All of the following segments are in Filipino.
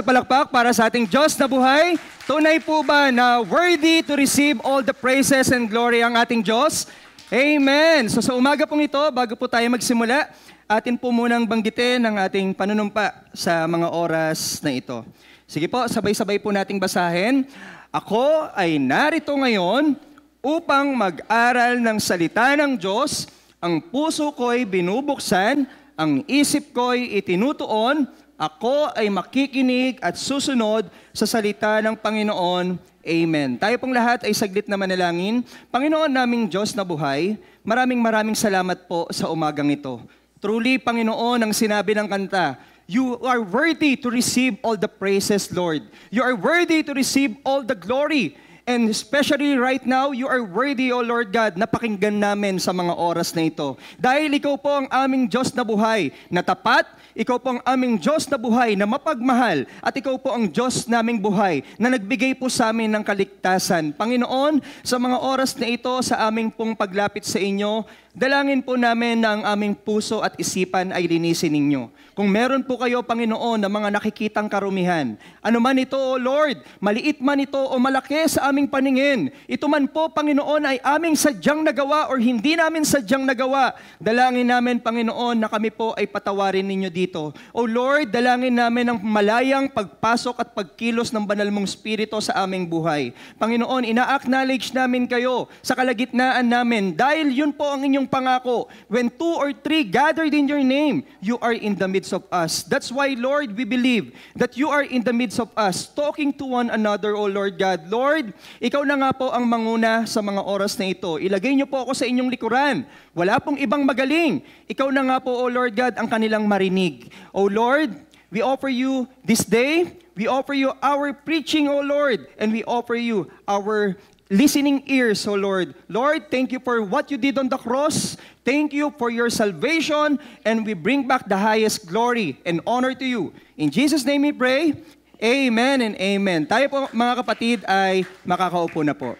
sa palakpak para sa ating Diyos na buhay. Tunay po ba na worthy to receive all the praises and glory ang ating Diyos? Amen! So sa umaga pong ito, bago po tayo magsimula, atin po munang banggitin ang ating panunumpa sa mga oras na ito. Sige po, sabay-sabay po nating basahin. Ako ay narito ngayon upang mag-aral ng salita ng Diyos. Ang puso ko'y binubuksan, ang isip ko'y itinutuon. Ako ay makikinig at susunod sa salita ng Panginoon. Amen. Tayo pong lahat ay saglit na manalangin. Panginoon naming Diyos na buhay, maraming salamat po sa umagang ito. Truly, Panginoon, ang sinabi ng kanta, you are worthy to receive all the praises, Lord. You are worthy to receive all the glory. And especially right now, you are worthy, O Lord God, na pakinggan namin sa mga oras na ito. Dahil ikaw po ang aming Diyos na buhay na tapat, ikaw po ang aming Diyos na buhay na mapagmahal, at ikaw po ang Diyos naming buhay na nagbigay po sa amin ng kaligtasan. Panginoon, sa mga oras na ito, sa aming pong paglapit sa inyo, dalangin po namin na ang aming puso at isipan ay linisin ninyo. Kung meron po kayo, Panginoon, na mga nakikitang karumihan, ano man ito, O Lord, maliit man ito o malaki sa aming paningin, ito man po, Panginoon, ay aming sadyang nagawa or hindi namin sadyang nagawa, dalangin namin, Panginoon, na kami po ay patawarin ninyo dito. O Lord, dalangin namin ang malayang pagpasok at pagkilos ng banal mong Espiritu sa aming buhay. Panginoon, ina-acknowledge namin kayo sa kalagitnaan namin dahil yun po ang inyong pangako. When 2 or 3 gathered in your name, you are in the midst of us. That's why, Lord, we believe that you are in the midst of us, talking to one another, O Lord God. Lord, ikaw na nga po ang manguna sa mga oras na ito. Ilagay niyo po ako sa inyong likuran. Wala pong ibang magaling. Ikaw na nga po, O Lord God, ang kanilang marinig. O Lord, we offer you this day, we offer you our preaching, O Lord, and we offer you our listening ears, O Lord. Lord, thank you for what you did on the cross. Thank you for your salvation, and we bring back the highest glory and honor to you. In Jesus' name we pray, amen and amen. Tayo po mga kapatid ay makakaupo na po.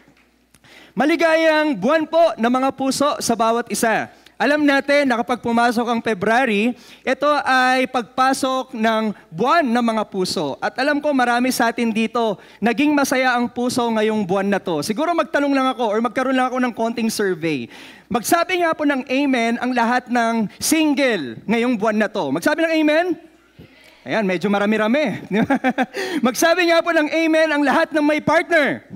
Maligayang buwan po ng mga puso sa bawat isa. Alam natin na kapag pumasok ang February, ito ay pagpasok ng buwan ng mga puso. At alam ko marami sa atin dito, naging masaya ang puso ngayong buwan na to. Siguro magtanong lang ako or magkaroon lang ako ng konting survey. Magsabi nga po ng amen ang lahat ng single ngayong buwan na to. Magsabi ng amen? Ayan, medyo marami-rami. Magsabi nga po ng amen ang lahat ng may partner.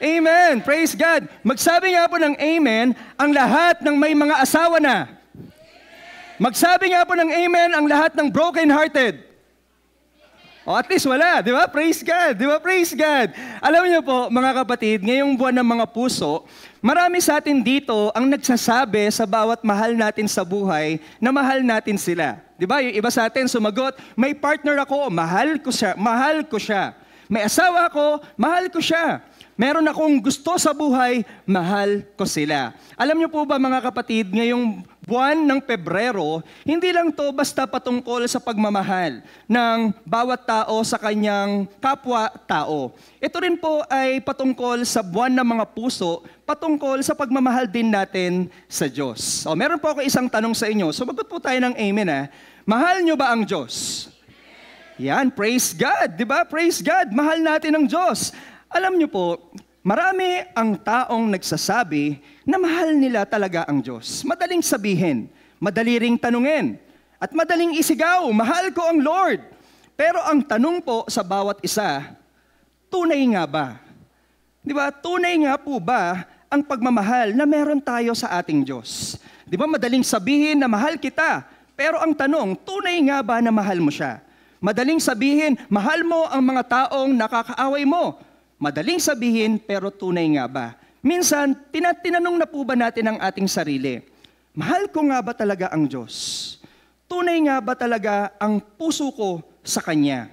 Amen. Praise God. Magsabi nga po ng amen ang lahat ng may mga asawa na. Magsabi nga po ng amen ang lahat ng broken-hearted. O at least wala, di ba? Praise God, di ba? Praise God. Alam niyo po, mga kapatid, ngayong buwan ng mga puso, marami sa atin dito ang nagsasabi sa bawat mahal natin sa buhay na mahal natin sila. Di ba? Yung iba sa atin sumagot, may partner ako, mahal ko siya, mahal ko siya. May asawa ako, mahal ko siya. Meron akong gusto sa buhay, mahal ko sila. Alam niyo po ba mga kapatid, ngayong buwan ng Pebrero, hindi lang to basta patungkol sa pagmamahal ng bawat tao sa kanyang kapwa-tao. Ito rin po ay patungkol sa buwan ng mga puso, patungkol sa pagmamahal din natin sa Diyos. O, meron po ako isang tanong sa inyo. Sumagot po tayo ng amen ha. Mahal niyo ba ang Diyos? Yan, praise God, di ba? Praise God, mahal natin ang Diyos. Alam niyo po, marami ang taong nagsasabi na mahal nila talaga ang Diyos. Madaling sabihin, madali ring tanungin, at madaling isigaw, mahal ko ang Lord. Pero ang tanong po sa bawat isa, tunay nga ba? Di ba, tunay nga po ba ang pagmamahal na meron tayo sa ating Diyos? Di ba, madaling sabihin na mahal kita, pero ang tanong, tunay nga ba na mahal mo siya? Madaling sabihin, mahal mo ang mga taong nakakaaway mo. Madaling sabihin, pero tunay nga ba? Minsan, tinanong na po ba natin ang ating sarili, mahal ko nga ba talaga ang Diyos? Tunay nga ba talaga ang puso ko sa Kanya?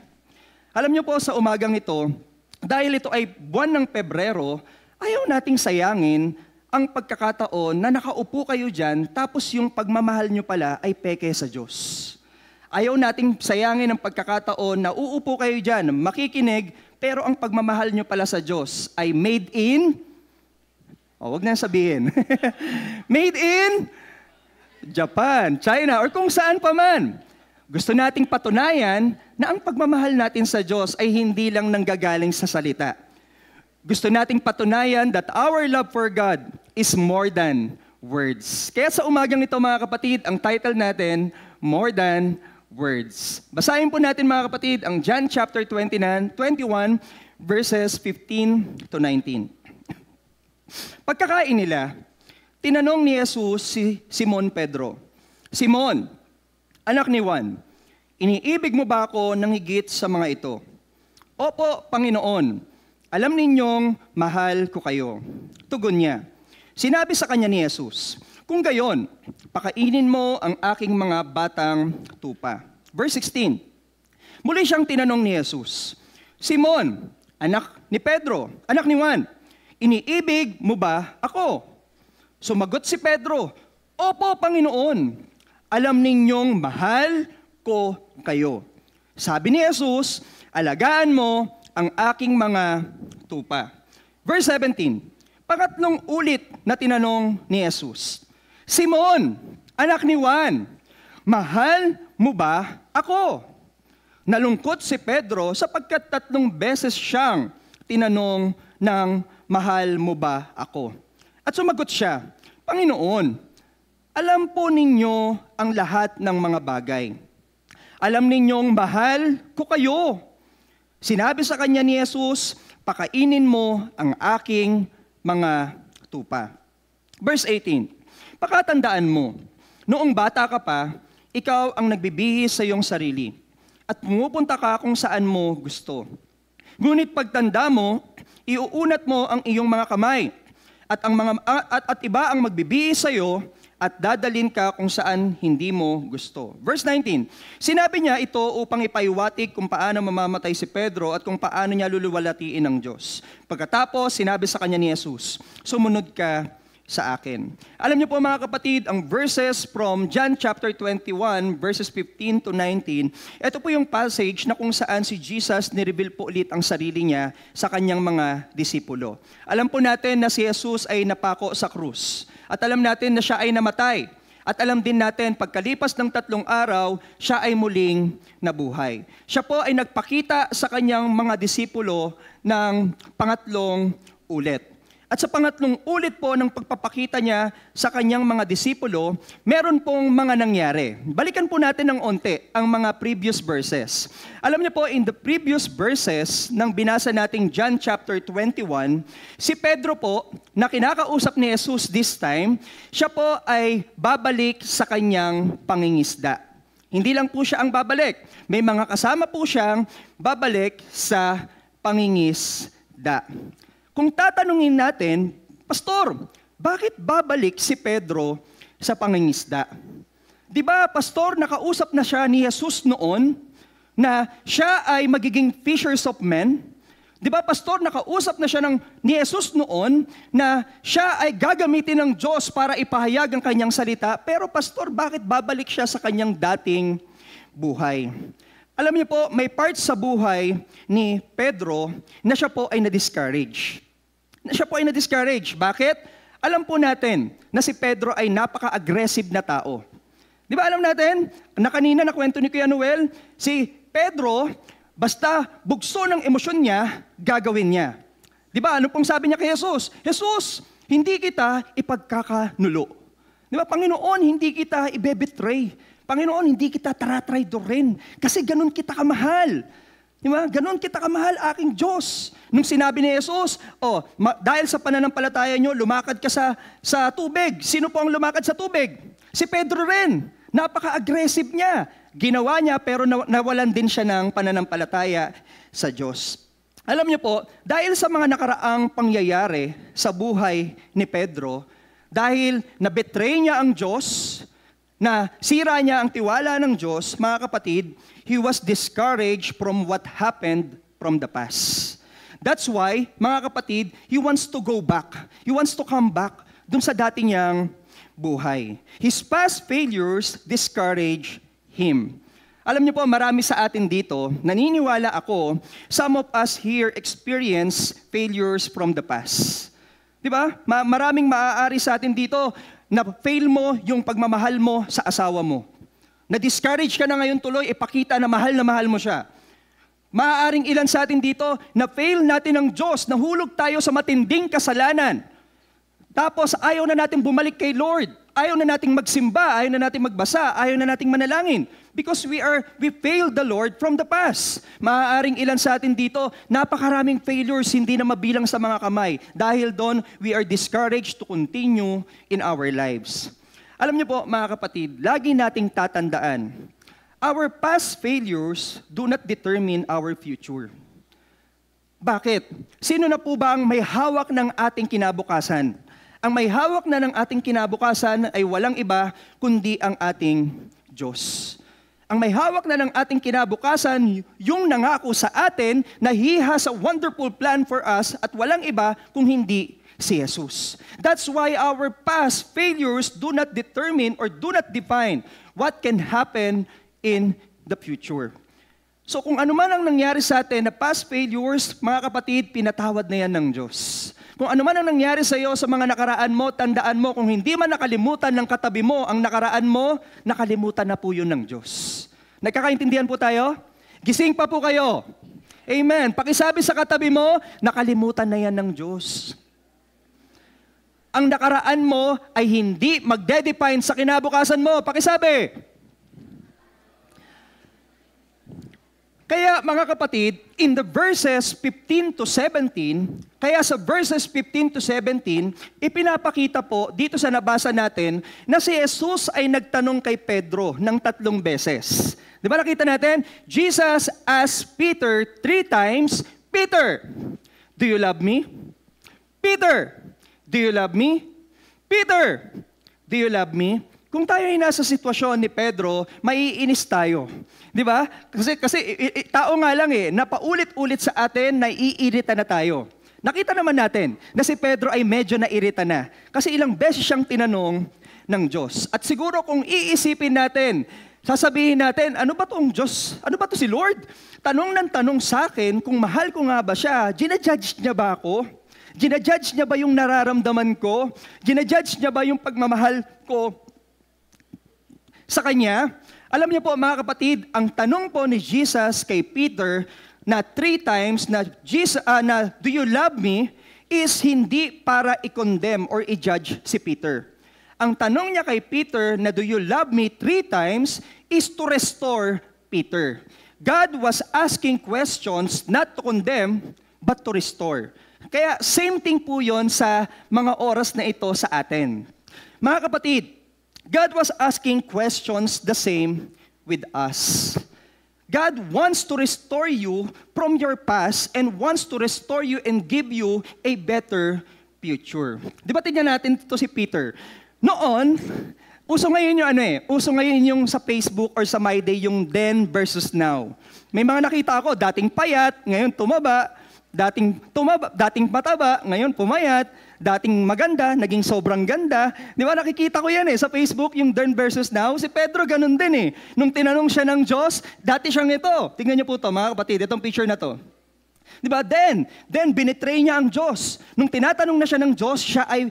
Alam niyo po sa umagang ito, dahil ito ay buwan ng Pebrero, ayaw nating sayangin ang pagkakataon na nakaupo kayo dyan, tapos yung pagmamahal nyo pala ay peke sa Diyos. Ayaw nating sayangin ang pagkakataon na uupo kayo dyan, makikinig, pero ang pagmamahal nyo pala sa Diyos ay made in, wag na sabihin, made in Japan, China, or kung saan pa man. Gusto nating patunayan na ang pagmamahal natin sa Diyos ay hindi lang nanggagaling sa salita. Gusto nating patunayan that our love for God is more than words. Kaya sa umagang ito mga kapatid, ang title natin, More Than Words. Basahin po natin mga kapatid ang John chapter 21 verses 15 to 19. Pagkakain nila, tinanong ni Jesus si Simon Pedro, Simon, anak ni Juan, iniibig mo ba ako ng higit sa mga ito? Opo, Panginoon, alam ninyong mahal ko kayo. Tugon niya. Sinabi sa kanya ni Jesus, kung gayon, pakainin mo ang aking mga batang tupa. Verse 16. Muli siyang tinanong ni Jesus, Simon, anak ni Pedro, anak ni Juan, iniibig mo ba ako? Sumagot si Pedro, opo, Panginoon. Alam ninyong mahal ko kayo. Sabi ni Jesus, alagaan mo ang aking mga tupa. Verse 17, pangatlong ulit na tinanong ni Jesus, Simon, anak ni Juan, mahal mo ba ako? Nalungkot si Pedro sapagkat 3 beses siyang tinanong ng mahal mo ba ako? At sumagot siya, Panginoon, alam po ninyo ang lahat ng mga bagay. Alam ninyong mahal ko kayo. Sinabi sa kanya ni Jesus, pakainin mo ang aking mga tupa. Verse 18, pakatandaan mo, noong bata ka pa, ikaw ang nagbibihis sa iyong sarili at pumupunta ka kung saan mo gusto. Ngunit pagtanda mo, iuunat mo ang iyong mga kamay at iba ang magbibihis sa iyo at dadalin ka kung saan hindi mo gusto. Verse 19, sinabi niya ito upang ipaiwatig kung paano mamamatay si Pedro at kung paano niya luluwalatiin ng Diyos. Pagkatapos, sinabi sa kanya ni Jesus, sumunod ka sa akin. Alam niyo po mga kapatid, ang verses from John chapter 21, verses 15 to 19, ito po yung passage na kung saan si Jesus nireveal po ulit ang sarili niya sa kanyang mga disipulo. Alam po natin na si Jesus ay napako sa krus. At alam natin na siya ay namatay. At alam din natin, pagkalipas ng 3 araw, siya ay muling nabuhay. Siya po ay nagpakita sa kanyang mga disipulo ng pangatlong ulit. At sa pangatlong ulit po ng pagpapakita niya sa kanyang mga disipulo, meron pong mga nangyari. Balikan po natin ng onte ang mga previous verses. Alam niyo po, in the previous verses ng binasa nating John chapter 21, si Pedro po, na kinakausap ni Jesus this time, siya po ay babalik sa kanyang pangingisda. Hindi lang po siya ang babalik. May mga kasama po siyang babalik sa pangingisda. Kung tatanungin natin, Pastor, bakit babalik si Pedro sa pangingisda? Di ba, Pastor, nakausap na siya ni Jesus noon na siya ay magiging fishers of men? Di ba, Pastor, nakausap na siya ni Jesus noon na siya ay gagamitin ng Diyos para ipahayag ang kanyang salita. Pero, Pastor, bakit babalik siya sa kanyang dating buhay? Alam niyo po, may part sa buhay ni Pedro na siya po ay na-discourage. Bakit? Alam po natin na si Pedro ay napaka-aggressive na tao. Di ba alam natin, na kanina nakwento ni Kuya Noel, si Pedro, basta bugso ng emosyon niya, gagawin niya. Di ba, ano pong sabi niya kay Jesus? Jesus, hindi kita ipagkakanulo. Di ba, Panginoon, hindi kita ibebetray. Panginoon, hindi kita taratraydorin. Kasi ganun kita kamahal. Di ba? Ganon kita kamahal, aking Diyos. Nung sinabi ni Jesus, dahil sa pananampalataya nyo, lumakad ka sa tubig. Sino po ang lumakad sa tubig? Si Pedro rin. Napaka-aggressive niya. Ginawa niya pero nawalan din siya ng pananampalataya sa Diyos. Alam niyo po, dahil sa mga nakaraang pangyayari sa buhay ni Pedro, dahil na-betray niya ang Diyos, na sira niya ang tiwala ng Diyos, mga kapatid, he was discouraged from what happened from the past. That's why, mga kapatid, he wants to go back. He wants to come back dun sa dati niyang buhay. His past failures discourage him. Alam niyo po, marami sa atin dito, naniniwala ako, some of us here experience failures from the past. Di ba? Maraming maaari sa atin dito na fail mo yung pagmamahal mo sa asawa mo. Na-discourage ka na ngayon tuloy, ipakita na mahal mo siya. Maaaring ilan sa atin dito, na-fail natin ng Diyos, nahulog tayo sa matinding kasalanan. Tapos ayaw na natin bumalik kay Lord. Ayaw na nating magsimba, ayaw na nating magbasa, ayaw na nating manalangin. Because we failed the Lord from the past. Maaaring ilan sa atin dito, napakaraming failures, hindi na mabilang sa mga kamay. Dahil doon, we are discouraged to continue in our lives. Alam niyo po, mga kapatid, lagi nating tatandaan, our past failures do not determine our future. Bakit? Sino na po ba ang may hawak ng ating kinabukasan? Ang may hawak na ng ating kinabukasan ay walang iba kundi ang ating Diyos. Ang may hawak na ng ating kinabukasan, yung nangako sa atin na He has a wonderful plan for us at walang iba kung hindi si Jesus. That's why our past failures do not determine or do not define what can happen in the future. So kung ano man ang nangyari sa atin na past failures, mga kapatid, pinatawad na yan ng Diyos. Kung ano man ang nangyari sa iyo sa mga nakaraan mo, tandaan mo, kung hindi man nakalimutan ng katabi mo ang nakaraan mo, nakalimutan na po yun ng Diyos. Nagkakaintindihan po tayo? Gising pa po kayo. Amen. Pakisabi sa katabi mo, nakalimutan na yan ng Diyos. Ang nakaraan mo ay hindi magde-define sa kinabukasan mo. Pakisabi. Kaya mga kapatid, in the verses 15 to 17, kaya sa verses 15 to 17, ipinapakita po dito sa nabasa natin na si Jesus ay nagtanong kay Pedro ng 3 beses. Di ba nakita natin? Jesus asked Peter 3 times, Peter, do you love me? Peter, do you love me? Peter, do you love me? Kung tayo ay nasa sitwasyon ni Pedro, maiinis tayo. Di ba? Kasi tao nga lang napaulit-ulit sa atin, naiirita na tayo. Nakita naman natin na si Pedro ay medyo nairita na. Kasi ilang beses siyang tinanong ng Diyos. At siguro kung iisipin natin, sasabihin natin, ano ba tong Diyos? Ano ba to si Lord? Tanong ng tanong sa akin kung mahal ko nga ba siya, ginajudge niya ba ako? Ginajudge niya ba yung nararamdaman ko? Ginajudge niya ba yung pagmamahal ko sa Kanya? Alam niyo po mga kapatid, ang tanong po ni Jesus kay Peter na 3 times na, do you love me, is hindi para i-condemn or i-judge si Peter. Ang tanong niya kay Peter na do you love me 3 times is to restore Peter. God was asking questions not to condemn but to restore. Kaya same thing po yon sa mga oras na ito sa atin. Mga kapatid, God was asking questions the same with us. God wants to restore you from your past and wants to restore you and give you a better future. Di ba tingnan natin ito si Peter? Noon, uso ngayon yung uso ngayon yung sa Facebook or sa My Day yung then versus now. May mga nakita ako, dating payat, ngayon tumaba, dating mataba, ngayon pumayat, dating maganda, naging sobrang ganda. Di ba nakikita ko yan sa Facebook, yung then versus now. Si Pedro ganun din Nung tinanong siya ng Diyos, dati siyang ito. Tingnan niyo po ito mga kapatid, itong picture na to. Di ba? Then binitray niya ang Diyos. Nung tinatanong na siya ng Diyos, siya ay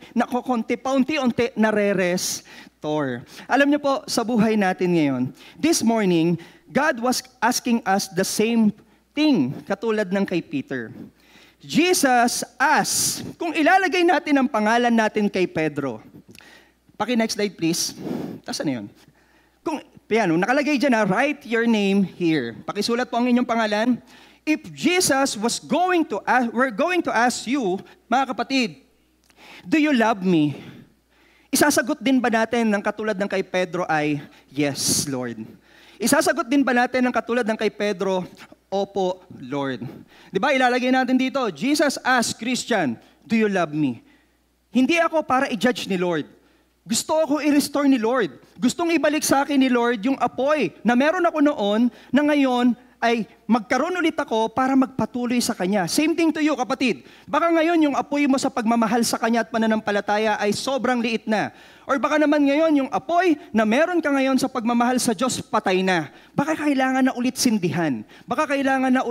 paunti-unti nare-restore. Alam niyo po, sa buhay natin ngayon, this morning, God was asking us the same thing, katulad ng kay Peter. Jesus asked, kung ilalagay natin ang pangalan natin kay Pedro. Paki-next slide please. Tasan na yun? Kung, nakalagay dyan write your name here. Pakisulat po ang inyong pangalan. If Jesus were going to ask you, mga kapatid, do you love me? Isasagot din ba natin ng katulad ng kay Pedro ay, yes, Lord. Isasagot din ba natin ng katulad ng kay Pedro, opo, Lord. Di ba, ilalagay natin dito, Jesus asked Christian, do you love me? Hindi ako para i-judge ni Lord. Gusto ako i-restore ni Lord. Gustong ibalik sa akin ni Lord yung apoy na meron ako noon na ngayon ay magkaroon ulit ako para magpatuloy sa Kanya. Same thing to you, kapatid. Baka ngayon yung apoy mo sa pagmamahal sa Kanya at pananampalataya ay sobrang liit na. Or baka naman ngayon yung apoy na meron ka ngayon sa pagmamahal sa Diyos patay na. Baka kailangan na ulit sindihan. Baka kailangan na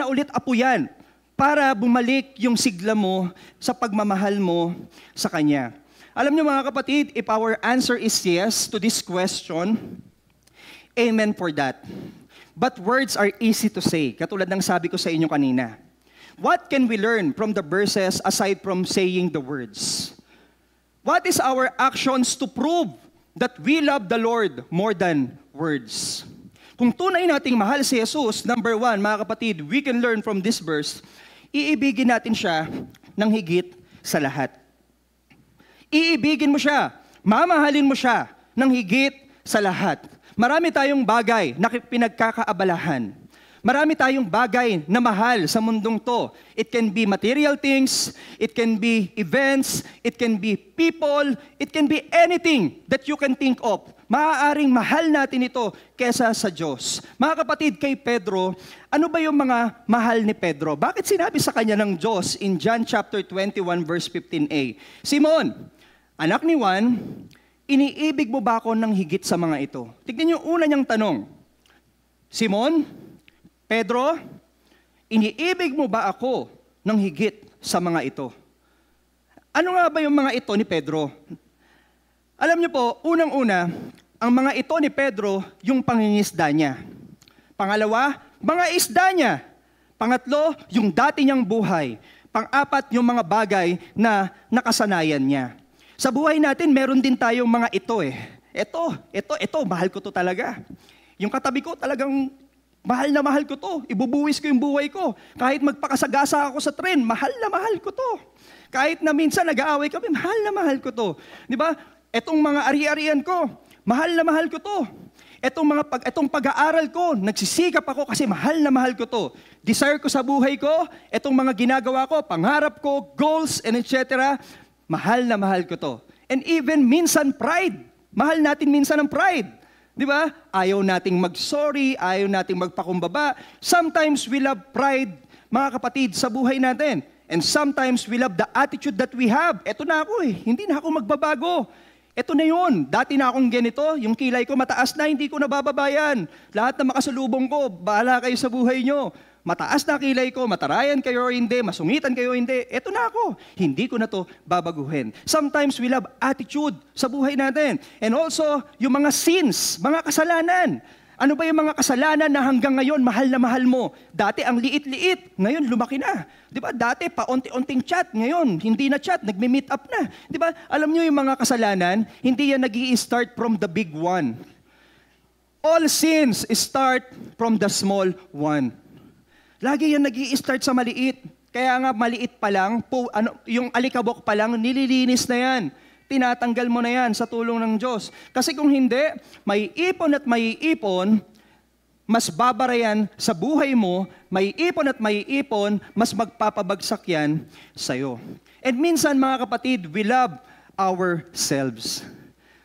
ulit apuyan para bumalik yung sigla mo sa pagmamahal mo sa Kanya. Alam niyo mga kapatid, if our answer is yes to this question, amen for that. But words are easy to say, katulad ng sabi ko sa inyo kanina. What can we learn from the verses aside from saying the words? What is our actions to prove that we love the Lord more than words? Kung tunay nating mahal si Jesus, number one, mga kapatid, we can learn from this verse, iibigin natin siya ng higit sa lahat. Iibigin mo siya, mamahalin mo siya ng higit sa lahat. Marami tayong bagay na pinagkakaabalahan. Marami tayong bagay na mahal sa mundong to. It can be material things, it can be events, it can be people, it can be anything that you can think of. Maaaring mahal natin ito kesa sa Diyos. Mga kapatid, kay Pedro, ano ba yung mga mahal ni Pedro? Bakit sinabi sa kanya ng Diyos in John chapter 21 verse 15a? Simon, anak ni Juan, iniibig mo ba ako ng higit sa mga ito? Tignan niyo una niyang tanong. Simon, Pedro, iniibig mo ba ako ng higit sa mga ito? Ano nga ba yung mga ito ni Pedro? Alam niyo po, unang-una, ang mga ito ni Pedro, yung pangingisda niya. Pangalawa, mga isda niya. Pangatlo, yung dati niyang buhay. Pang-apat, yung mga bagay na nakasanayan niya. Sa buhay natin, meron din tayong mga ito eh. Ito, mahal ko to talaga. Yung katabi ko talagang mahal na mahal ko to. Ibubuwis ko yung buhay ko. Kahit magpakasagasa ako sa tren, mahal na mahal ko to. Kahit na minsan nag-aaway kami, mahal na mahal ko to. Di ba? Etong mga ari-arian ko, mahal na mahal ko to. Etong pag-aaral ko, nagsisikap ako kasi mahal na mahal ko to. Desire ko sa buhay ko, etong mga ginagawa ko, pangarap ko, goals, and etc., mahal na mahal ko to. And even minsan pride. Mahal natin minsan ang pride. Di ba? Ayaw nating mag-sorry, ayaw nating magpakumbaba. Sometimes we love pride, mga kapatid, sa buhay natin. And sometimes we love the attitude that we have. Eto na ako eh, hindi na ako magbabago. Eto na yun, dati na akong ganito, yung kilay ko mataas na, hindi ko nabababayan. Lahat na makasalubong ko, bahala kayo sa buhay nyo. Mataas na kilay ko, matarayan kayo o hindi, masungitan kayo o hindi, eto na ako. Hindi ko na to babaguhin. Sometimes we love attitude sa buhay natin. And also, yung mga sins, mga kasalanan. Ano ba yung mga kasalanan na hanggang ngayon mahal na mahal mo? Dati ang liit-liit, ngayon lumaki na. Di ba? Dati paunti-unting chat, ngayon hindi na chat, nagme-meet up na. Di ba? Alam nyo yung mga kasalanan, hindi yan nag-i-start from the big one. All sins start from the small one. Lagi yan nag-i-start sa maliit. Kaya nga maliit pa lang, yung alikabok pa lang, nililinis na yan. Tinatanggal mo na yan sa tulong ng Diyos. Kasi kung hindi, may ipon at may ipon, mas babara yan sa buhay mo, may ipon at may ipon, mas magpapabagsak yan sa'yo. And minsan mga kapatid, we love ourselves.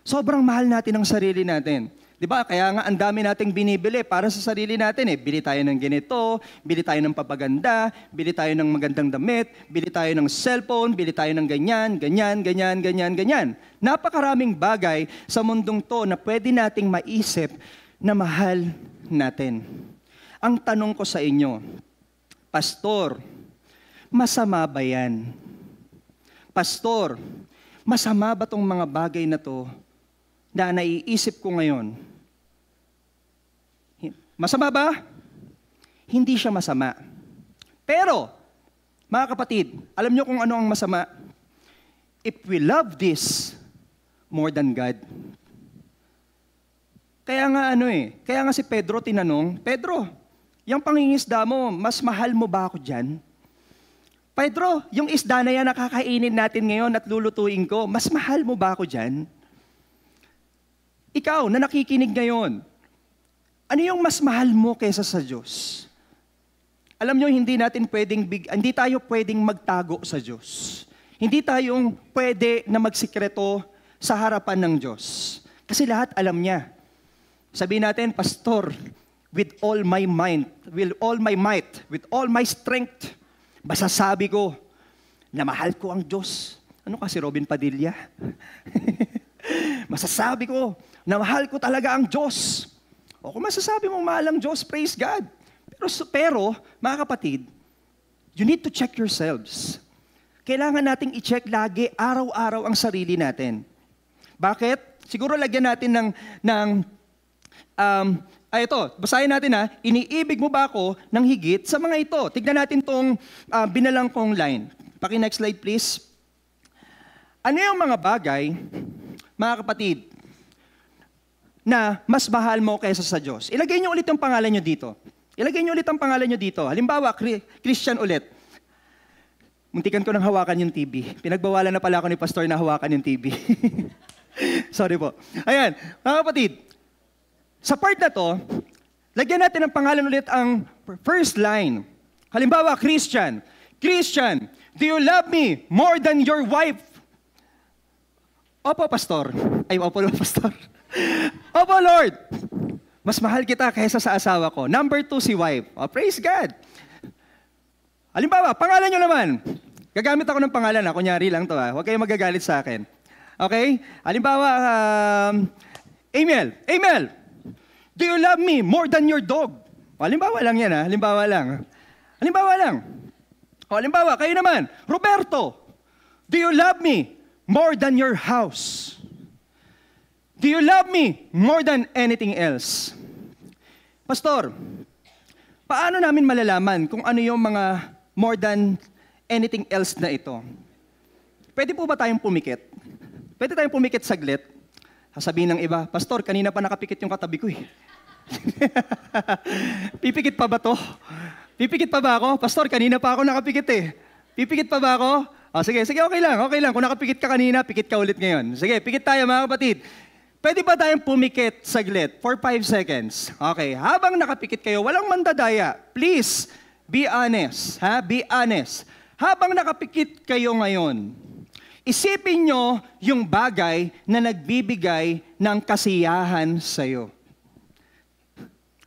Sobrang mahal natin ang sarili natin. Diba? Kaya nga ang dami nating binibili para sa sarili natin eh. Bili tayo ng ganito, bili tayo ng papaganda, bili tayo ng magandang damit, bili tayo ng cellphone, bili tayo ng ganyan, ganyan, ganyan, ganyan, ganyan. Napakaraming bagay sa mundong to na pwede nating maisip na mahal natin. Ang tanong ko sa inyo, Pastor, masama ba yan? Pastor, masama ba tong mga bagay na to na naiisip ko ngayon? Masama ba? Hindi siya masama. Pero, mga kapatid, alam niyo kung ano ang masama? If we love this more than God. Kaya nga si Pedro tinanong, Pedro, yung pangingisda mo, mas mahal mo ba ako dyan? Pedro, yung isda na yan nakakainin natin ngayon at lulutuin ko, mas mahal mo ba ako dyan? Ikaw na nakikinig ngayon, ano yung mas mahal mo kaysa sa Diyos? Alam nyo, hindi tayo pwedeng magtago sa Diyos. Hindi tayong pwede na magsikreto sa harapan ng Diyos. Kasi lahat alam niya. Sabihin natin, Pastor, with all my mind, with all my might, with all my strength, masasabi ko na mahal ko ang Diyos. Ano kasi Robin Padilla? Masasabi ko na mahal ko talaga ang Diyos. O kung masasabi mong mahal ang Diyos, praise God. Pero mga kapatid, you need to check yourselves. Kailangan nating i-check lagi, araw-araw ang sarili natin. Bakit? Siguro lagyan natin ito, basahin natin iniibig mo ba ako ng higit sa mga ito? Tignan natin tong binalang kong line. Paki-next slide please. Ano yung mga bagay, mga kapatid, na mas mahal mo kaysa sa Diyos? Ilagay niyo ulit yung pangalan niyo dito. Ilagay niyo ulit ang pangalan niyo dito. Halimbawa, Christian ulit. Muntikan ko nang hawakan yung TV. Pinagbawalan na pala ako ni Pastor na hawakan yung TV. Sorry po. Ayan, mga kapatid, sa part na to, lagyan natin ng pangalan ulit ang first line. Halimbawa, Christian. Christian, do you love me more than your wife? Opo, Pastor. Ay, opo, Pastor. Opo, Lord. Mas mahal kita kaysa sa asawa ko. Number 2, si wife. Oh, praise God. Halimbawa, pangalan nyo naman. Gagamit ako ng pangalan kunyari lang to Huwag kayong magagalit sa akin. Okay? Halimbawa, Emil. Emil, do you love me more than your dog? Halimbawa lang yan Halimbawa lang. Halimbawa lang. Halimbawa, kayo naman. Roberto, do you love me more than your house? Do you love me more than anything else? Pastor, paano namin malalaman kung ano yung mga more than anything else na ito? Pwede po ba tayong pumikit? Pwede tayong pumikit saglit? Sasabihin ng iba, Pastor, kanina pa nakapikit yung katabi ko Pipikit pa ba to? Pipikit pa ba ako? Pastor, kanina pa ako nakapikit Pipikit pa ba ako? Sige, okay lang. Kung nakapikit ka kanina, pikit ka ulit ngayon. Sige, pikit tayo mga kapatid. Pwede ba tayong pumikit saglit for 5 seconds? Okay, habang nakapikit kayo, walang mandadaya. Please, be honest. Be honest. Habang nakapikit kayo ngayon, isipin nyo yung bagay na nagbibigay ng kasiyahan sa'yo.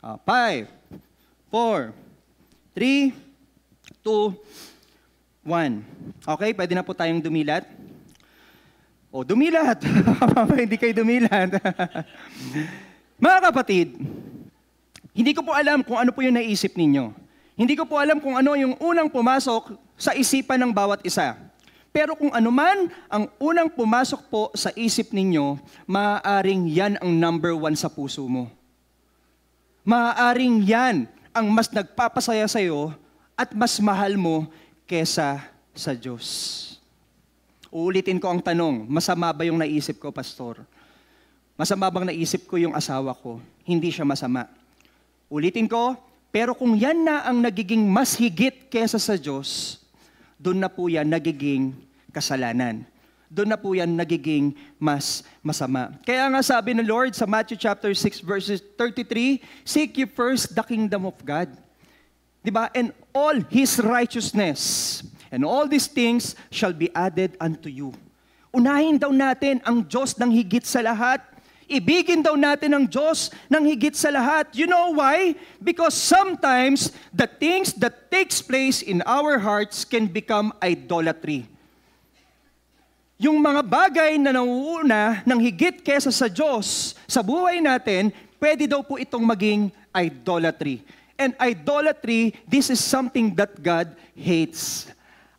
5, 4, 3, 2, 1. Okay, pwede na po tayong dumilat. Dumilat. Hindi kayo dumilat. Mga kapatid, hindi ko po alam kung ano po yung naisip ninyo. Hindi ko po alam kung ano yung unang pumasok sa isipan ng bawat isa. Pero kung ano man ang unang pumasok po sa isip ninyo, maaaring yan ang number 1 sa puso mo. Maaaring yan ang mas nagpapasaya sa'yo at mas mahal mo kesa sa Diyos. Uulitin ko ang tanong, masama ba yung naisip ko, Pastor? Masama bang naisip ko yung asawa ko? Hindi siya masama. Ulitin ko, pero kung yan na ang nagiging mas higit kesa sa Diyos, doon na po yan nagiging kasalanan. Doon na po yan nagiging mas masama. Kaya nga sabi ng Lord sa Matthew chapter 6 verses 33, seek ye first the kingdom of God. Diba? And all His righteousness. And all these things shall be added unto you. Unahin daw natin ang Diyos ng higit sa lahat. Ibigin daw natin ang Diyos ng higit sa lahat. You know why? Because sometimes the things that takes place in our hearts can become idolatry. Yung mga bagay na nauuna ng higit kesa sa Diyos sa buhay natin, pwede daw po itong maging idolatry. And idolatry, this is something that God hates.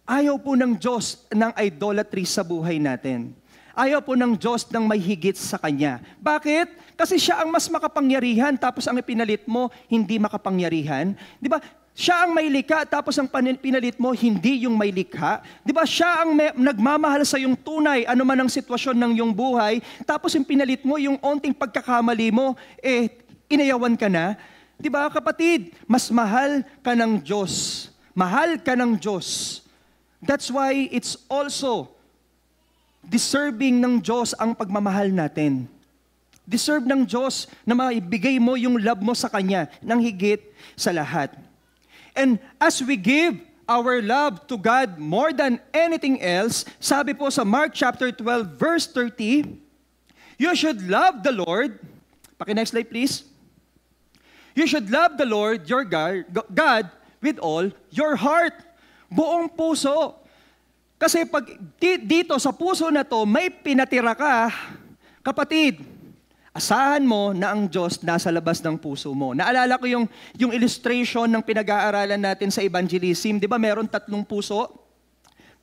Ayaw po ng Diyos ng idolatry sa buhay natin. Ayaw po ng Diyos ng may higit sa Kanya. Bakit? Kasi siya ang mas makapangyarihan, tapos ang ipinalit mo, hindi makapangyarihan. Di ba? Siya ang may likha, tapos ang pinalit mo, hindi yung may likha. Di ba? Siya ang nagmamahal sa yung tunay, ano man ang sitwasyon ng yung buhay, tapos yung pinalit mo, yung onting pagkakamali mo, inayawan ka na. Di ba, kapatid? Mas mahal ka ng Diyos. Mahal ka ng Diyos. That's why it's also deserving ng Diyos ang pagmamahal natin. Deserve ng Diyos na maibigay mo yung love mo sa Kanya ng higit sa lahat. And as we give our love to God more than anything else, sabi po sa Mark chapter 12 verse 30, you should love the Lord. Paki-next slide please. You should love the Lord your God with all your heart. Buong puso. Kasi pag dito sa puso na to, may pinatira ka, kapatid, asahan mo na ang Diyos nasa labas ng puso mo. Naalala ko yung illustration ng pinag-aaralan natin sa evangelism. Di ba meron 3 puso?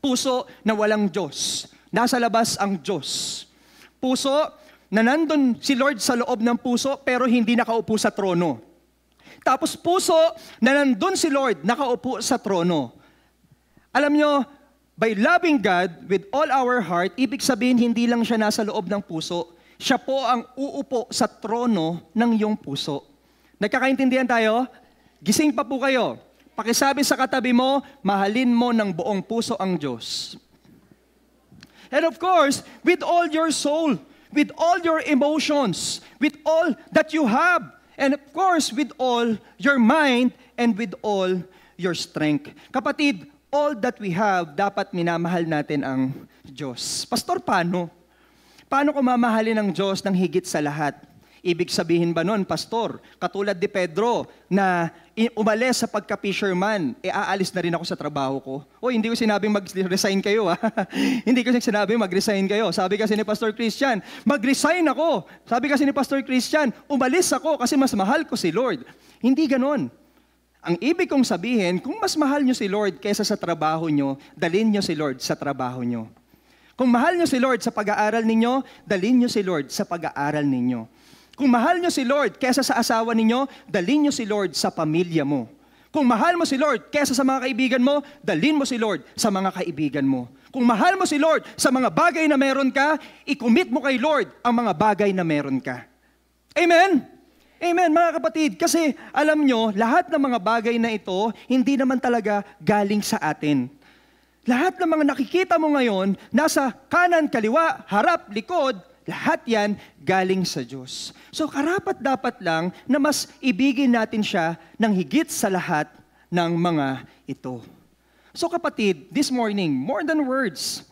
Puso na walang Diyos. Nasa labas ang Diyos. Puso na nandun si Lord sa loob ng puso pero hindi nakaupo sa trono. Tapos puso na nandun si Lord nakaupo sa trono. Alam nyo, by loving God with all our heart, ibig sabihin hindi lang siya nasa loob ng puso. Siya po ang uupo sa trono ng iyong puso. Nagkakaintindihan tayo? Gising pa po kayo. Pakisabi sa katabi mo, mahalin mo ng buong puso ang Diyos. And of course, with all your soul, with all your emotions, with all that you have, and of course, with all your mind, and with all your strength. Kapatid, all that we have, dapat minamahal natin ang Diyos. Pastor, paano? Paano ko mamahalin ang Diyos ng higit sa lahat? Ibig sabihin ba nun, Pastor, katulad ni Pedro na umalis sa pagka-fisherman, aalis na rin ako sa trabaho ko. O hindi ko sinabing mag-resign kayo. Hindi ko sinabing mag-resign kayo. Sabi kasi ni Pastor Christian, mag-resign ako. Sabi kasi ni Pastor Christian, umalis ako kasi mas mahal ko si Lord. Hindi ganon. Ang ibig kong sabihin, kung mas mahal nyo si Lord kaysa sa trabaho nyo, dalhin nyo si Lord sa trabaho nyo. Kung mahal nyo si Lord sa pag-aaral ninyo, dalhin nyo si Lord sa pag-aaral ninyo. Kung mahal nyo si Lord kesa sa asawa ninyo, dalhin nyo si Lord sa pamilya mo. Kung mahal mo si Lord kesa sa mga kaibigan mo, dalhin mo si Lord sa mga kaibigan mo. Kung mahal mo si Lord sa mga bagay na meron ka, i-commit mo kay Lord ang mga bagay na meron ka. Amen? Amen, mga kapatid. Kasi alam nyo, lahat ng mga bagay na ito, hindi naman talaga galing sa atin. Lahat ng mga nakikita mo ngayon, nasa kanan, kaliwa, harap, likod, lahat yan galing sa Diyos. So karapat-dapat lang na mas ibigin natin siya ng higit sa lahat ng mga ito. So kapatid, this morning, more than words,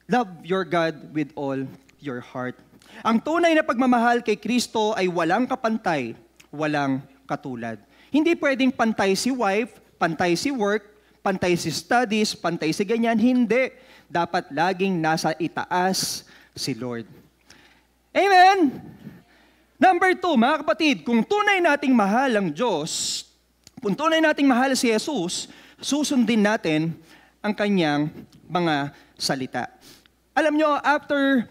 love your God with all your heart. Ang tunay na pagmamahal kay Kristo ay walang kapantay, walang katulad. Hindi pwedeng pantay si wife, pantay si work, pantay si studies, pantay si ganyan. Hindi. Dapat laging nasa itaas si Lord. Amen? Number 2, mga kapatid, kung tunay nating mahal ang Diyos, kung tunay nating mahal si Jesus, susundin natin ang kanyang mga salita. Alam nyo, after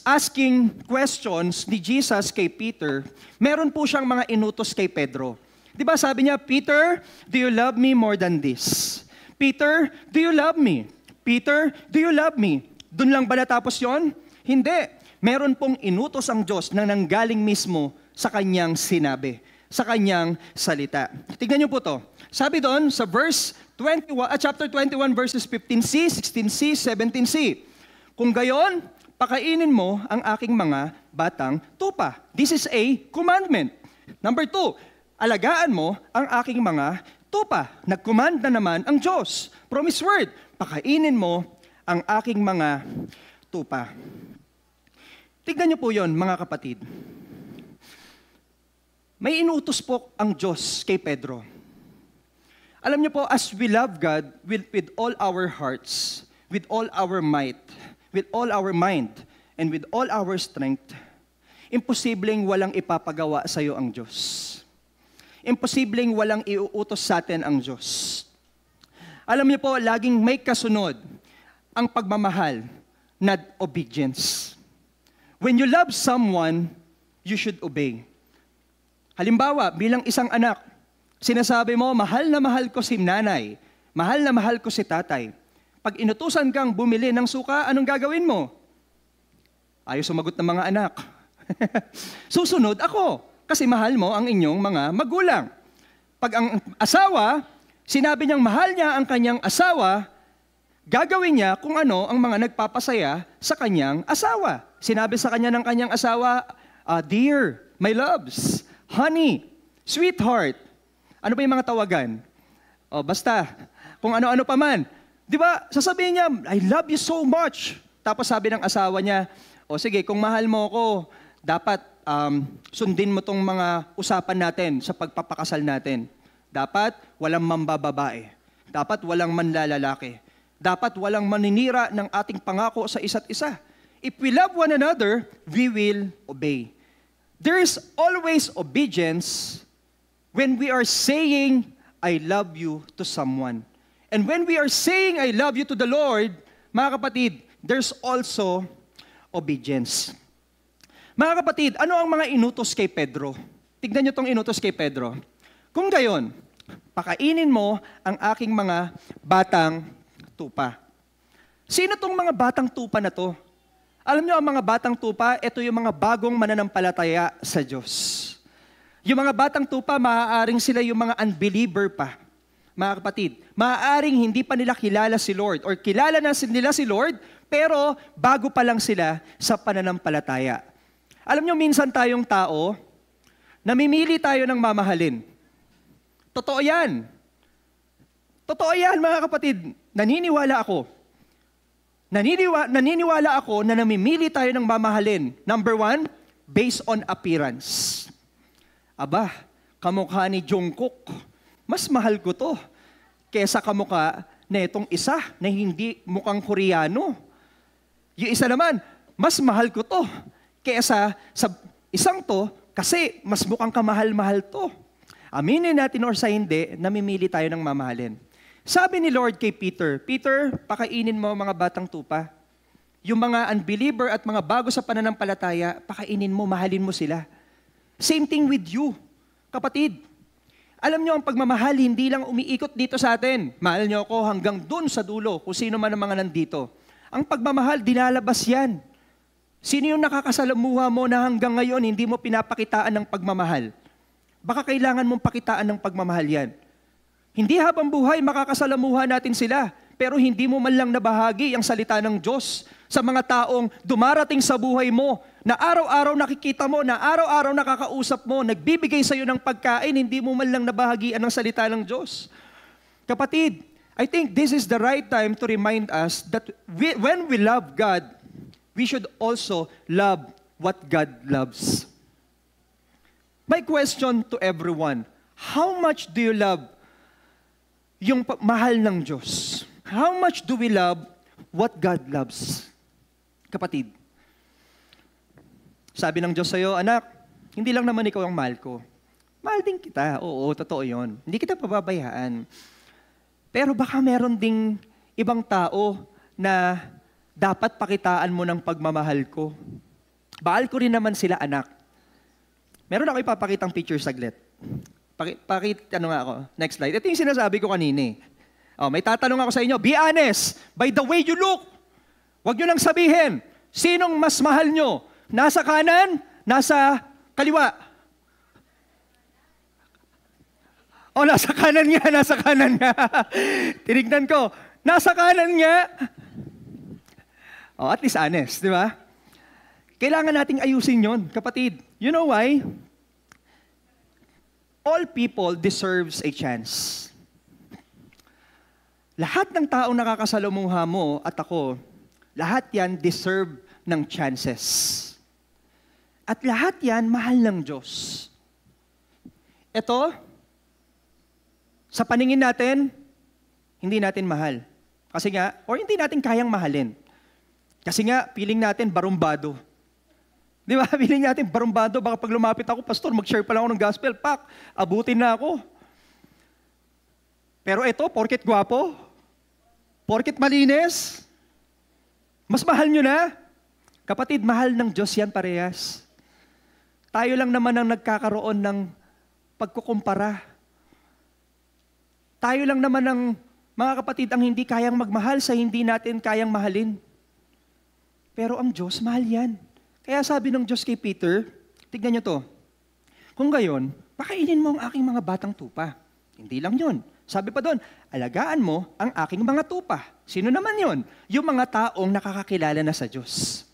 asking questions ni Jesus kay Peter, meron po siyang mga inutos kay Pedro. Di ba sabi niya, Peter, do you love me more than this? Peter, do you love me? Peter, do you love me? Doon lang ba natapos yon? Hindi. Meron pong inutos ang Diyos na nanggaling mismo sa kanyang sinabi, sa kanyang salita. Tignan niyo po to. Sabi doon sa chapter 21, verses 15c, 16c, 17c. Kung gayon, pakainin mo ang aking mga batang tupa. This is a commandment. Number 2, alagaan mo ang aking mga tupa. Nag-command na naman ang Diyos. Promise word, pakainin mo ang aking mga tupa. Tignan niyo po yon, mga kapatid. May inutos po ang Diyos kay Pedro. Alam niyo po, as we love God with all our hearts, with all our might, with all our mind, and with all our strength, imposibleng walang ipapagawa sa iyo ang Diyos. Imposibleng walang iuutos sa atin ang Diyos. Alam niyo po, laging may kasunod ang pagmamahal na obedience. When you love someone, you should obey. Halimbawa, bilang isang anak, sinasabi mo, mahal na mahal ko si nanay, mahal na mahal ko si tatay. Pag inutusan kang bumili ng suka, anong gagawin mo? Ayaw sumagot ng mga anak. Susunod ako, kasi mahal mo ang inyong mga magulang. Pag ang asawa, sinabi niyang mahal niya ang kanyang asawa, gagawin niya kung ano ang mga nagpapasaya sa kanyang asawa. Sinabi sa kanya ng kanyang asawa, dear, my loves, honey, sweetheart. Ano ba yung mga tawagan? O basta, kung ano-ano pa man. Di ba, sasabihin niya, I love you so much. Tapos sabi ng asawa niya, o sige, kung mahal mo ako, dapat sundin mo tong mga usapan natin sa pagpapakasal natin. Dapat walang mambababae. Dapat walang manlalalaki. Dapat walang maninira ng ating pangako sa isa't isa. If we love one another, we will obey. There is always obedience when we are saying, I love you to someone. And when we are saying, I love you to the Lord, mga kapatid, there's also obedience. Mga kapatid, ano ang mga inutos kay Pedro? Tignan nyo itong inutos kay Pedro. Kung gayon, pakainin mo ang aking mga batang tupa. Sino tong mga batang tupa na to? Alam nyo, ang mga batang tupa, ito yung mga bagong mananampalataya sa Diyos. Yung mga batang tupa, maaaring sila yung mga unbeliever pa. Mga kapatid, maaaring hindi pa nila kilala si Lord or kilala na nila si Lord, pero bago pa lang sila sa pananampalataya. Alam nyo, minsan tayong tao, namimili tayo ng mamahalin. Totoo yan. Totoo yan, mga kapatid. Naniniwala ako na namimili tayo ng mamahalin. Number 1, based on appearance. Aba, kamukha ni Jungkook. Mas mahal ko to kesa kamukha na itong isa na hindi mukhang Koreano. Yung isa naman, mas mahal ko to kesa sa isang to kasi mas mukhang kamahal-mahal to. Aminin natin or sa hindi, namimili tayo ng mamahalin. Sabi ni Lord kay Peter, Peter, pakainin mo mga batang tupa. Yung mga unbeliever at mga bago sa pananampalataya, pakainin mo, mahalin mo sila. Same thing with you, kapatid. Alam nyo, ang pagmamahal, hindi lang umiikot dito sa atin. Mahal nyo ako hanggang dun sa dulo, kung sino man ang mga nandito. Ang pagmamahal, dinalabas yan. Sino yung nakakasalamuha mo na hanggang ngayon hindi mo pinapakitaan ng pagmamahal? Baka kailangan mong pakitaan ng pagmamahal yan. Hindi habang buhay makakasalamuha natin sila, pero hindi mo man lang nabahagi ang salita ng Diyos sa mga taong dumarating sa buhay mo, na araw-araw nakikita mo, na araw-araw nakakausap mo, nagbibigay sa iyo ng pagkain, hindi mo man lang nabahagian ang salita ng Diyos. Kapatid, I think this is the right time to remind us that when we love God, we should also love what God loves. My question to everyone, how much do you love yung mahal ng Diyos? How much do we love what God loves? Kapatid, sabi ng Diyos sa'yo, anak, hindi lang naman ikaw ang mahal ko. Mahal din kita. Oo, totoo yun. Hindi kita pababayaan. Pero baka meron ding ibang tao na dapat pakitaan mo ng pagmamahal ko. Bahal ko rin naman sila, anak. Meron ako ipapakitang picture saglit. Ano nga ako? Next slide. Ito yung sinasabi ko kanina. May tatanong ako sa inyo. Be honest. By the way you look. Huwag nyo nang sabihin. Sinong mas mahal nyo? Nasa kanan? Nasa kaliwa? Nasa kanan nga. Nasa kanan nga. Tinignan ko. Nasa kanan nga. At least honest, di ba? Kailangan nating ayusin yon, kapatid. You know why? All people deserves a chance. Lahat ng taong nakakasalamuha mo at ako, lahat yan deserve ng chances. At lahat yan mahal ng Diyos. Ito, sa paningin natin, hindi natin mahal. Kasi nga, or hindi natin kayang mahalin. Kasi nga, feeling natin barumbado. Di ba? Feeling natin barumbado. Baka pag lumapit ako, pastor, mag-share pa lang ako ng gospel, pak, abutin na ako. Pero ito, porket gwapo, porket malinis, mas mahal nyo na. Kapatid, mahal ng Diyos yan parehas. Tayo lang naman ang nagkakaroon ng pagkukumpara. Tayo lang naman ang, mga kapatid, ang hindi kayang magmahal sa hindi natin kayang mahalin. Pero ang Diyos, mahal yan. Kaya sabi ng Diyos kay Peter, tignan nyo to, kung gayon, pakainin mo ang aking mga batang tupa. Hindi lang yun. Sabi pa doon, alagaan mo ang aking mga tupa. Sino naman yun? Yung mga taong nakakakilala na sa Diyos.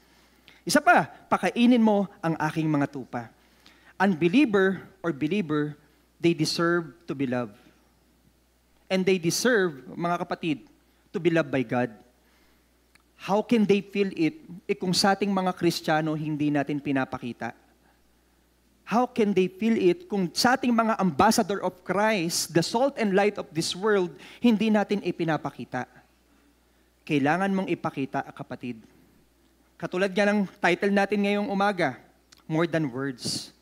Isa pa, pakainin mo ang aking mga tupa. Unbeliever or believer, they deserve to be loved. And they deserve, mga kapatid, to be loved by God. How can they feel it kung sa ating mga Kristiyano hindi natin pinapakita? How can they feel it kung sa ating mga ambassador of Christ, the salt and light of this world, hindi natin ipinapakita? Kailangan mong ipakita, kapatid. Katulad nga ng title natin ngayong umaga, More Than Words.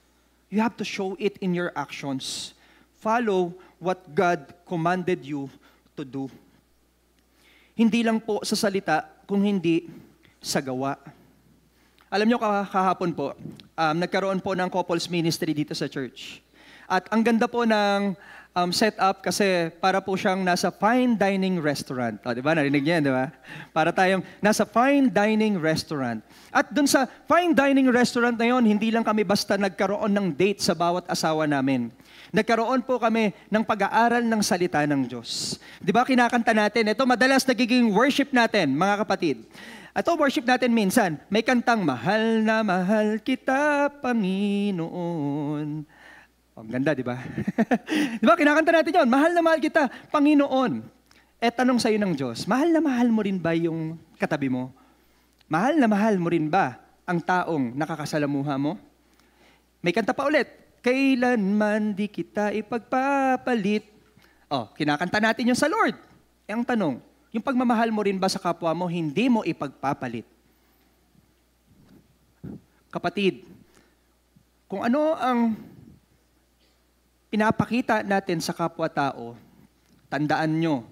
You have to show it in your actions. Follow what God commanded you to do. Hindi lang po sa salita, kung hindi sa gawa. Alam nyo, kahapon po, nagkaroon po ng couples ministry dito sa church. At ang ganda po ng setup kasi para po siyang nasa fine dining restaurant. O, di ba? Narinig niyo yan, di ba? Para tayong nasa fine dining restaurant. At dun sa fine dining restaurant na yon, hindi lang kami basta nagkaroon ng date sa bawat asawa namin. Nagkaroon po kami ng pag-aaral ng salita ng Diyos. Di ba kinakanta natin? Ito madalas nagiging worship natin, mga kapatid. Ito worship natin minsan. May kantang, mahal na mahal kita, Panginoon. Ang ganda, di ba? Di ba, kinakanta natin yun. Mahal na mahal kita, Panginoon. Tanong sa'yo ng Diyos, mahal na mahal mo rin ba yung katabi mo? Mahal na mahal mo rin ba ang taong nakakasalamuha mo? May kanta pa ulit, kailanman di kita ipagpapalit. Kinakanta natin yung sa Lord. Ang tanong, yung pagmamahal mo rin ba sa kapwa mo, hindi mo ipagpapalit? Kapatid, kung ano ang pinapakita natin sa kapwa-tao, tandaan nyo,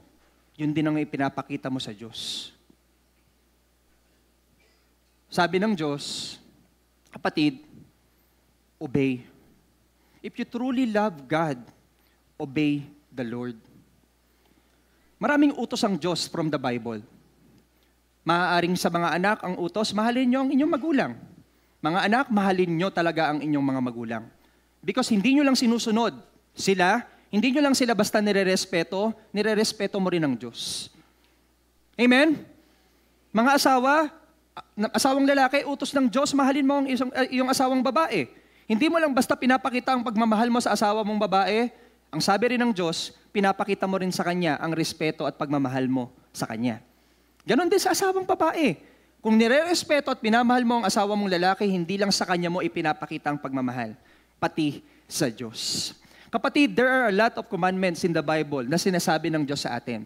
yun din ang ipinapakita mo sa Diyos. Sabi ng Diyos, kapatid, obey. If you truly love God, obey the Lord. Maraming utos ang Diyos from the Bible. Maaaring sa mga anak ang utos, mahalin nyo ang inyong magulang. Mga anak, mahalin nyo talaga ang inyong mga magulang. Because hindi nyo lang sinusunod sila, hindi nyo lang sila basta nirerespeto mo rin ang Diyos. Amen? Mga asawang lalaki, utos ng Diyos, mahalin mo ang iyong asawang babae. Hindi mo lang basta pinapakita ang pagmamahal mo sa asawa mong babae, ang sabi rin ng Diyos, pinapakita mo rin sa Kanya ang respeto at pagmamahal mo sa Kanya. Ganon din sa asawang babae. Kung nire-respeto at pinamahal mo ang asawa mong lalaki, hindi lang sa Kanya mo ipinapakita ang pagmamahal, pati sa Diyos. Kapatid, there are a lot of commandments in the Bible na sinasabi ng Diyos sa atin.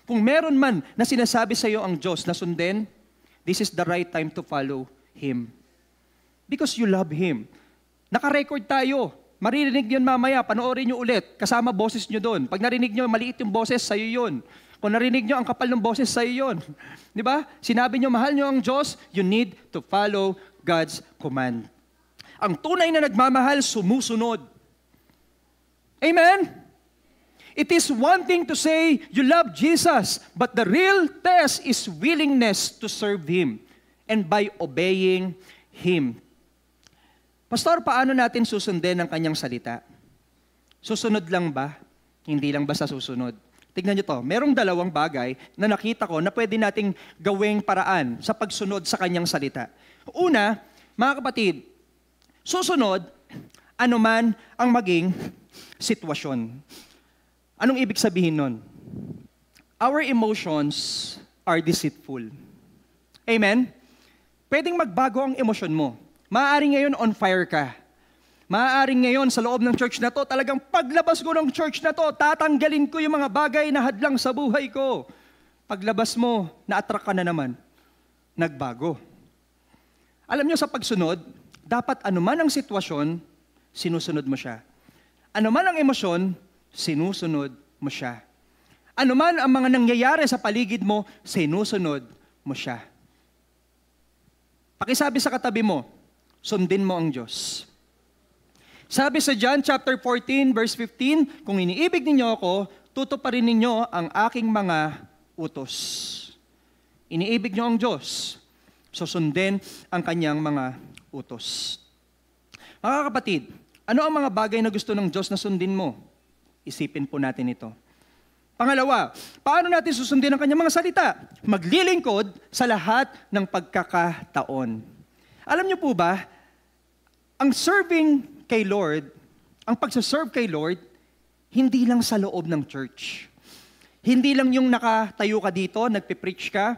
Kung meron man na sinasabi sa iyo ang Diyos na sundin, this is the right time to follow Him. Because you love Him. Naka-record tayo. Maririnig yun mamaya, panoorin nyo ulit, kasama boses nyo doon. Pag narinig nyo, maliit yung boses, sa'yo yun. Kung narinig nyo, ang kapal ng boses, sa'yo yun. Di ba? Sinabi nyo, mahal nyo ang Diyos, you need to follow God's command. Ang tunay na nagmamahal, sumusunod. Amen? It is one thing to say, you love Jesus, but the real test is willingness to serve Him and by obeying Him. Pastor, paano natin susundin ang Kanyang salita? Susunod lang ba? Hindi lang basta susunod. Tignan nyo to, merong dalawang bagay na nakita ko na pwede nating gawing paraan sa pagsunod sa Kanyang salita. Una, mga kapatid, susunod, anuman ang maging sitwasyon. Anong ibig sabihin nun? Our emotions are deceitful. Amen? Pwedeng magbago ang emosyon mo. Maaaring ngayon on fire ka. Maaaring ngayon sa loob ng church na to, talagang paglabas ko ng church na to, tatanggalin ko yung mga bagay na hadlang sa buhay ko. Paglabas mo, na-attract ka na naman. Nagbago. Alam nyo sa pagsunod, dapat anuman ang sitwasyon, sinusunod mo siya. Anuman ang emosyon, sinusunod mo siya. Anuman ang mga nangyayari sa paligid mo, sinusunod mo siya. Pakisabi sa katabi mo, sundin mo ang Diyos. Sabi sa John chapter 14 verse 15, kung iniibig ninyo ako, tutuparin ninyo ang aking mga utos. Iniibig nyo ang Diyos, susundin ang kanyang mga utos. Mga kapatid, ano ang mga bagay na gusto ng Diyos na sundin mo? Isipin po natin ito. Pangalawa, paano natin susundin ang kanyang mga salita? Maglilingkod sa lahat ng pagkakataon. Alam niyo po ba, ang serving kay Lord, ang pagsaserve kay Lord, hindi lang sa loob ng church. Hindi lang yung nakatayo ka dito, nagpipreach ka,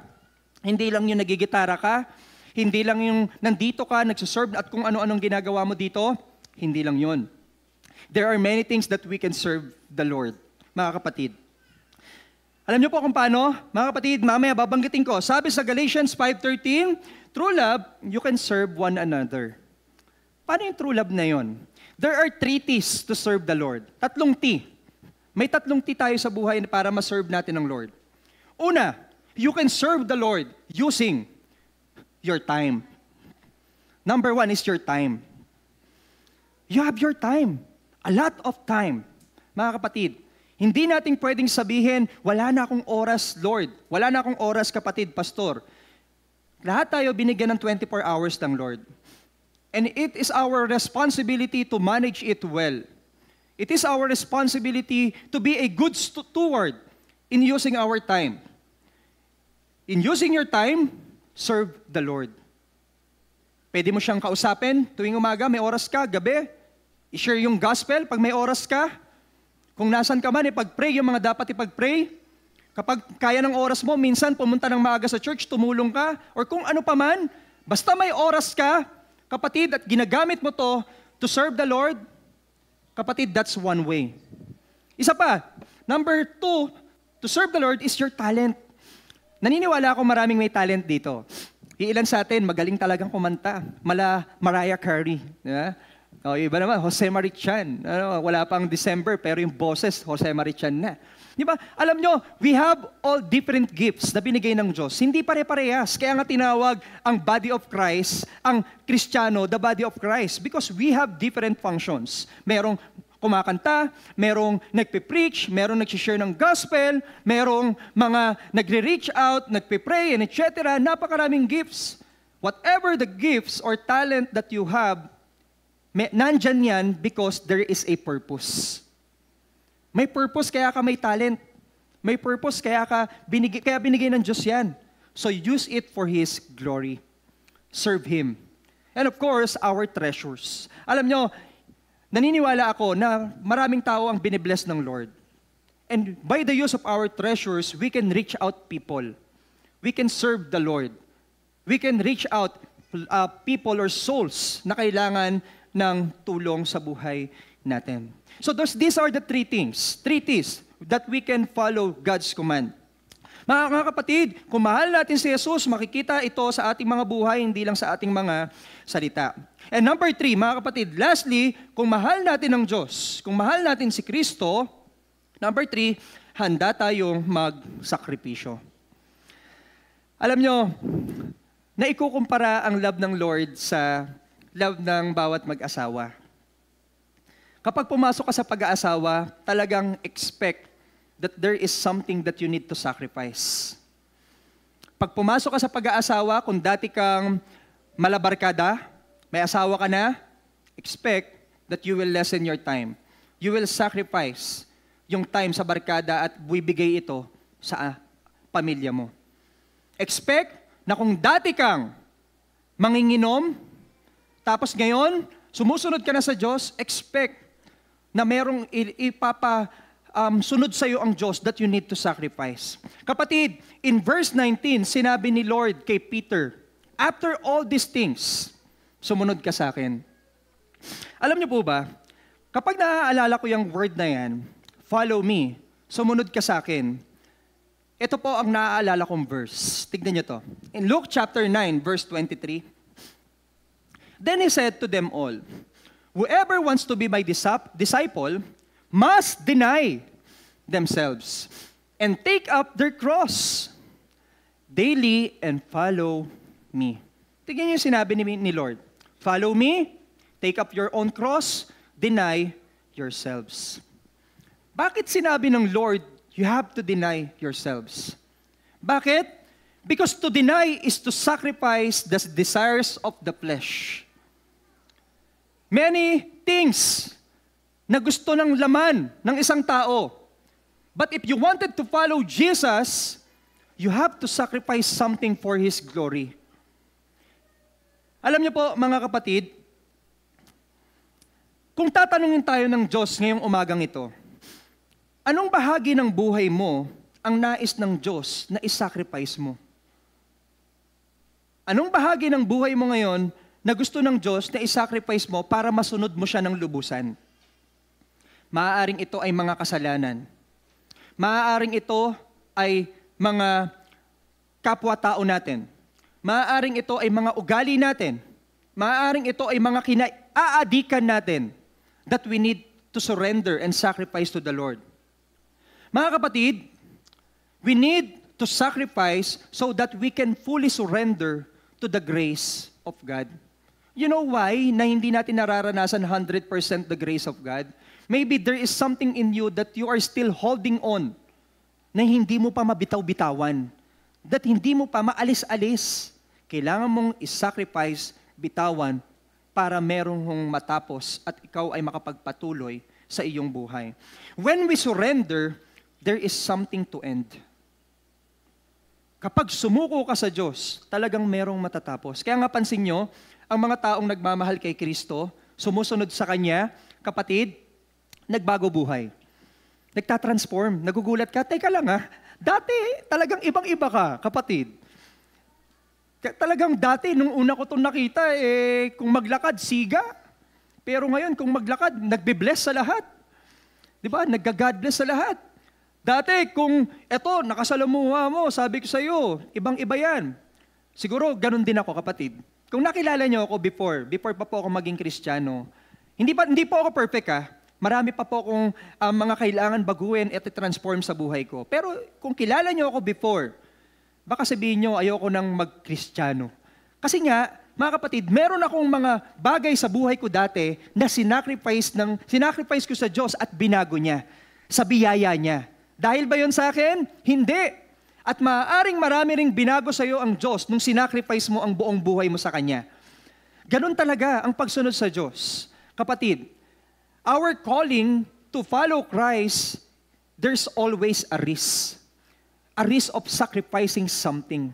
hindi lang yung nagigitara ka, hindi lang yung nandito ka, nagsaserve at kung ano-anong ginagawa mo dito, hindi lang yun. There are many things that we can serve the Lord, mga kapatid. Alam niyo po kung paano? Mga kapatid, mamaya babanggitin ko. Sabi sa Galatians 5:13, true love, you can serve one another. Paano yung true love na yon? There are 3 T's to serve the Lord. 3 T. May 3 T tayo sa buhay para ma-serve natin ng Lord. Una, You can serve the Lord using your time. Number one is your time. You have your time. A lot of time. Mga kapatid, hindi natin pwedeng sabihin, wala na akong oras, Lord. Wala na akong oras, kapatid, pastor. Lahat tayo binigyan ng 24 hours ng Lord. And it is our responsibility to manage it well. It is our responsibility to be a good steward in using our time. In using your time, serve the Lord. Pwede mo siyang kausapin tuwing umaga, may oras ka, gabi. I-share yung gospel pag may oras ka. Kung nasan ka man, ipag-pray yung mga dapat ipag-pray. Kapag kaya ng oras mo, minsan pumunta ng maaga sa church, tumulong ka, or kung ano pa man, basta may oras ka, kapatid, at ginagamit mo to serve the Lord, kapatid, that's one way. Isa pa, number 2, to serve the Lord is your talent. Naniniwala ako maraming may talent dito. Iilan sa atin, magaling talagang kumanta. Mariah Carey. Yeah? O, iba naman, Jose Marichan. Wala pang December, pero yung boses, Jose Marichan na. Di ba? Alam nyo, we have all different gifts na binigay ng Diyos. Hindi pare-parehas. Kaya nga tinawag ang body of Christ, ang Kristiyano, the body of Christ. Because we have different functions. Merong kumakanta, merong nagpe-preach, merong nag-share ng gospel, merong mga nagre-reach out, nagpe-pray, and etc. Napakaraming gifts. Whatever the gifts or talent that you have, nandyan yan because there is a purpose. May purpose kaya ka may talent. May purpose kaya binigay ng Diyos yan. So use it for His glory. Serve Him. And of course, our treasures. Alam nyo, naniniwala ako na maraming tao ang binibless ng Lord. And by the use of our treasures, we can reach out people. We can serve the Lord. We can reach out people or souls na kailangan ng tulong sa buhay natin. So these are the three T's that we can follow God's command. Mga kapatid, kung mahal natin si Jesus, makikita ito sa ating mga buhay, hindi lang sa ating mga salita. And number 3, mga kapatid, lastly, kung mahal natin ang Diyos, kung mahal natin si Kristo, number 3, handa tayong magsakripisyo. Alam nyo, naikukumpara ang love ng Lord sa love ng bawat mag-asawa. Kapag pumasok ka sa pag-aasawa, talagang expect that there is something that you need to sacrifice. Pag pumasok ka sa pag-aasawa, kung dati kang malabarkada, may asawa ka na, expect that you will lessen your time. You will sacrifice yung time sa barkada at bibigay ito sa pamilya mo. Expect na kung dati kang manginginom, tapos ngayon, sumusunod ka na sa Diyos, expect na merong sunod sa iyo ang Diyos that you need to sacrifice. Kapatid, in verse 19, sinabi ni Lord kay Peter, after all these things, sumunod ka sa akin. Alam niyo po ba, kapag naaalala ko yung word na yan, follow me, sumunod ka sa akin, ito po ang naaalala kong verse. Tignan niyo to. In Luke chapter 9, verse 23, then He said to them all, whoever wants to be my disciple must deny themselves and take up their cross daily and follow me. Tingnan niyo yung sinabi ni Lord. Follow me, take up your own cross, deny yourselves. Bakit sinabi ng Lord, you have to deny yourselves? Bakit? Because to deny is to sacrifice the desires of the flesh. Many things na gusto ng laman ng isang tao. But if you wanted to follow Jesus, you have to sacrifice something for His glory. Alam niyo po, mga kapatid, kung tatanungin tayo ng Diyos ngayong umagang ito, anong bahagi ng buhay mo ang nais ng Diyos na isacrifice mo? Anong bahagi ng buhay mo ngayon na gusto ng Diyos na isacrifice mo para masunod mo siya ng lubusan? Maaaring ito ay mga kasalanan. Maaaring ito ay mga kapwa-tao natin. Maaaring ito ay mga ugali natin. Maaaring ito ay mga kinaaadikan natin that we need to surrender and sacrifice to the Lord. Mga kapatid, we need to sacrifice so that we can fully surrender to the grace of God. You know why na hindi natin nararanasan 100% the grace of God? Maybe there is something in you that you are still holding on na hindi mo pa mabitaw-bitawan, that hindi mo pa maalis-alis. Kailangan mong isacrifice, bitawan, para merong matapos at ikaw ay makapagpatuloy sa iyong buhay. When we surrender, there is something to end. Kapag sumuko ka sa Diyos, talagang merong matatapos. Kaya nga pansin nyo, ang mga taong nagmamahal kay Kristo, sumusunod sa Kanya, kapatid, nagbago buhay. Nagtatransform. Nagugulat ka, teka lang dati talagang ibang-iba ka, kapatid. Talagang dati, nung una ko itong nakita, kung maglakad, siga. Pero ngayon, kung maglakad, nagbe-bless sa lahat. Di ba? Nagga-God bless sa lahat. Dati, kung eto, nakasalamuha mo, sabi ko sa iyo, ibang-iba yan. Siguro, ganun din ako, kapatid. Kung nakilala niyo ako before pa po ako maging Kristiyano, hindi po ako perfect Marami pa po akong mga kailangan baguhin at i-transform sa buhay ko. Pero kung kilala niyo ako before, baka sabihin niyo ayoko nang mag-Kristiyano. Kasi nga, mga kapatid, meron akong mga bagay sa buhay ko dati na sinacrifice ko sa Diyos at binago niya sa biyaya niya. Dahil ba yun sa akin? Hindi. At maaaring marami ring binago sa iyo ang Diyos nung sinacrifice mo ang buong buhay mo sa Kanya. Ganon talaga ang pagsunod sa Diyos. Kapatid, our calling to follow Christ, there's always a risk. A risk of sacrificing something.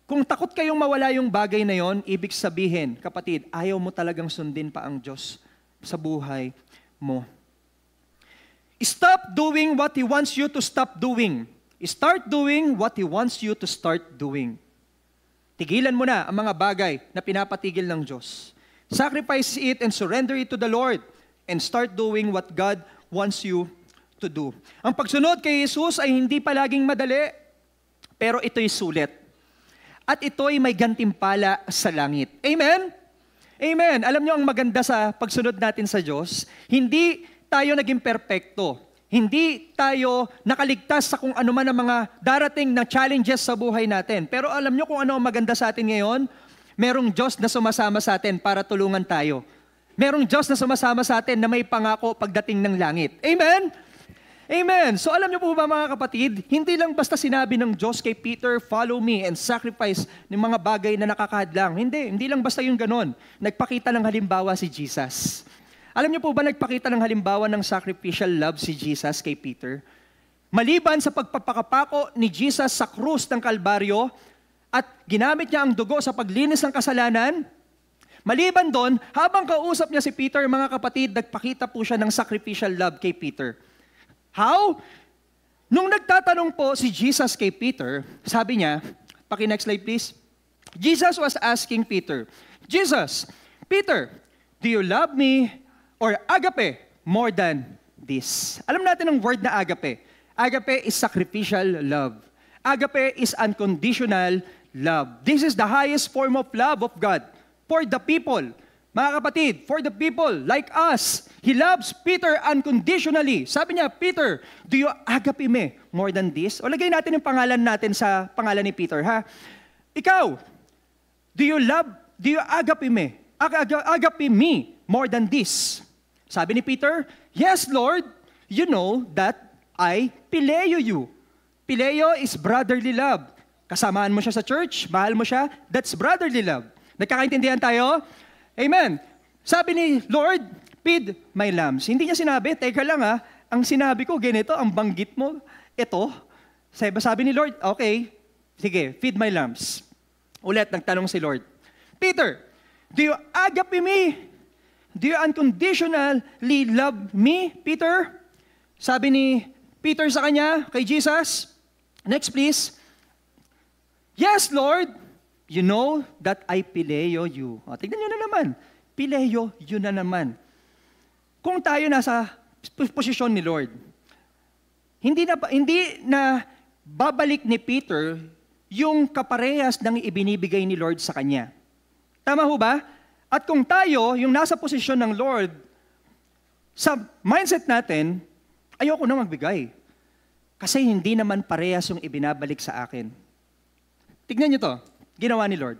Kung takot kayong mawala yung bagay na yon, ibig sabihin, kapatid, ayaw mo talagang sundin pa ang Diyos sa buhay mo. Stop doing what He wants you to stop doing. Start doing what He wants you to start doing. Tigilan mo na ang mga bagay na pinapatigil ng Diyos. Sacrifice it and surrender it to the Lord and start doing what God wants you to do. Ang pagsunod kay Jesus ay hindi palaging madali, pero ito'y sulit. At ito'y may gantimpala sa langit. Amen? Amen. Alam niyo ang maganda sa pagsunod natin sa Diyos, hindi tayo naging perpekto. Hindi tayo nakaligtas sa kung ano man ang mga darating na challenges sa buhay natin. Pero alam niyo kung ano ang maganda sa atin ngayon? Merong Diyos na sumasama sa atin para tulungan tayo. Merong Diyos na sumasama sa atin na may pangako pagdating ng langit. Amen? Amen. So alam niyo po ba mga kapatid, hindi lang basta sinabi ng Diyos kay Peter, follow me and sacrifice ng mga bagay na nakakahadlang. Hindi lang basta yung ganon. Nagpakita ng halimbawa si Jesus. Alam niyo po ba nagpakita ng halimbawa ng sacrificial love si Jesus kay Peter? Maliban sa pagpapakapako ni Jesus sa krus ng Kalbaryo at ginamit niya ang dugo sa paglinis ng kasalanan, maliban doon, habang kausap niya si Peter, mga kapatid, nagpakita po siya ng sacrificial love kay Peter. How? Nung nagtatanong po si Jesus kay Peter, sabi niya, paki-next slide please. Jesus was asking Peter, Jesus, Peter, do you love me or agape more than this? Alam natin ang word na agape. Agape is sacrificial love. Agape is unconditional love. This is the highest form of love of God for the people. Mga kapatid, for the people like us, He loves Peter unconditionally. Sabi niya, Peter, do you agape me more than this? O lagay natin yung pangalan natin sa pangalan ni Peter, ha? Ikaw, do you agape me? Agape me more than this? Sabi ni Peter, yes, Lord, you know that I phileo you. Phileo is brotherly love. Kasamaan mo siya sa church, mahal mo siya, that's brotherly love. Nagkakaintindihan tayo? Amen. Sabi ni Lord, feed my lambs. Hindi niya sinabi, teka lang ang sinabi ko, ganito, ang banggit mo, ito. Sabi ni Lord, okay, sige, feed my lambs. Ulit, nagtanong si Lord, Peter, do you agape me? Do you unconditionally love me, Peter? Sabi ni Peter sa kanya, kay Jesus, next please, yes, Lord, you know that I phileo you. O, tignan nyo na naman. Phileo you na naman. Kung tayo nasa posisyon ni Lord, hindi na babalik ni Peter yung kaparehas ng ibinibigay ni Lord sa kanya. Tama ho ba? At kung tayo, yung nasa posisyon ng Lord, sa mindset natin, ayoko na magbigay. Kasi hindi naman parehas yung ibinabalik sa akin. Tignan niyo to, ginawa ni Lord.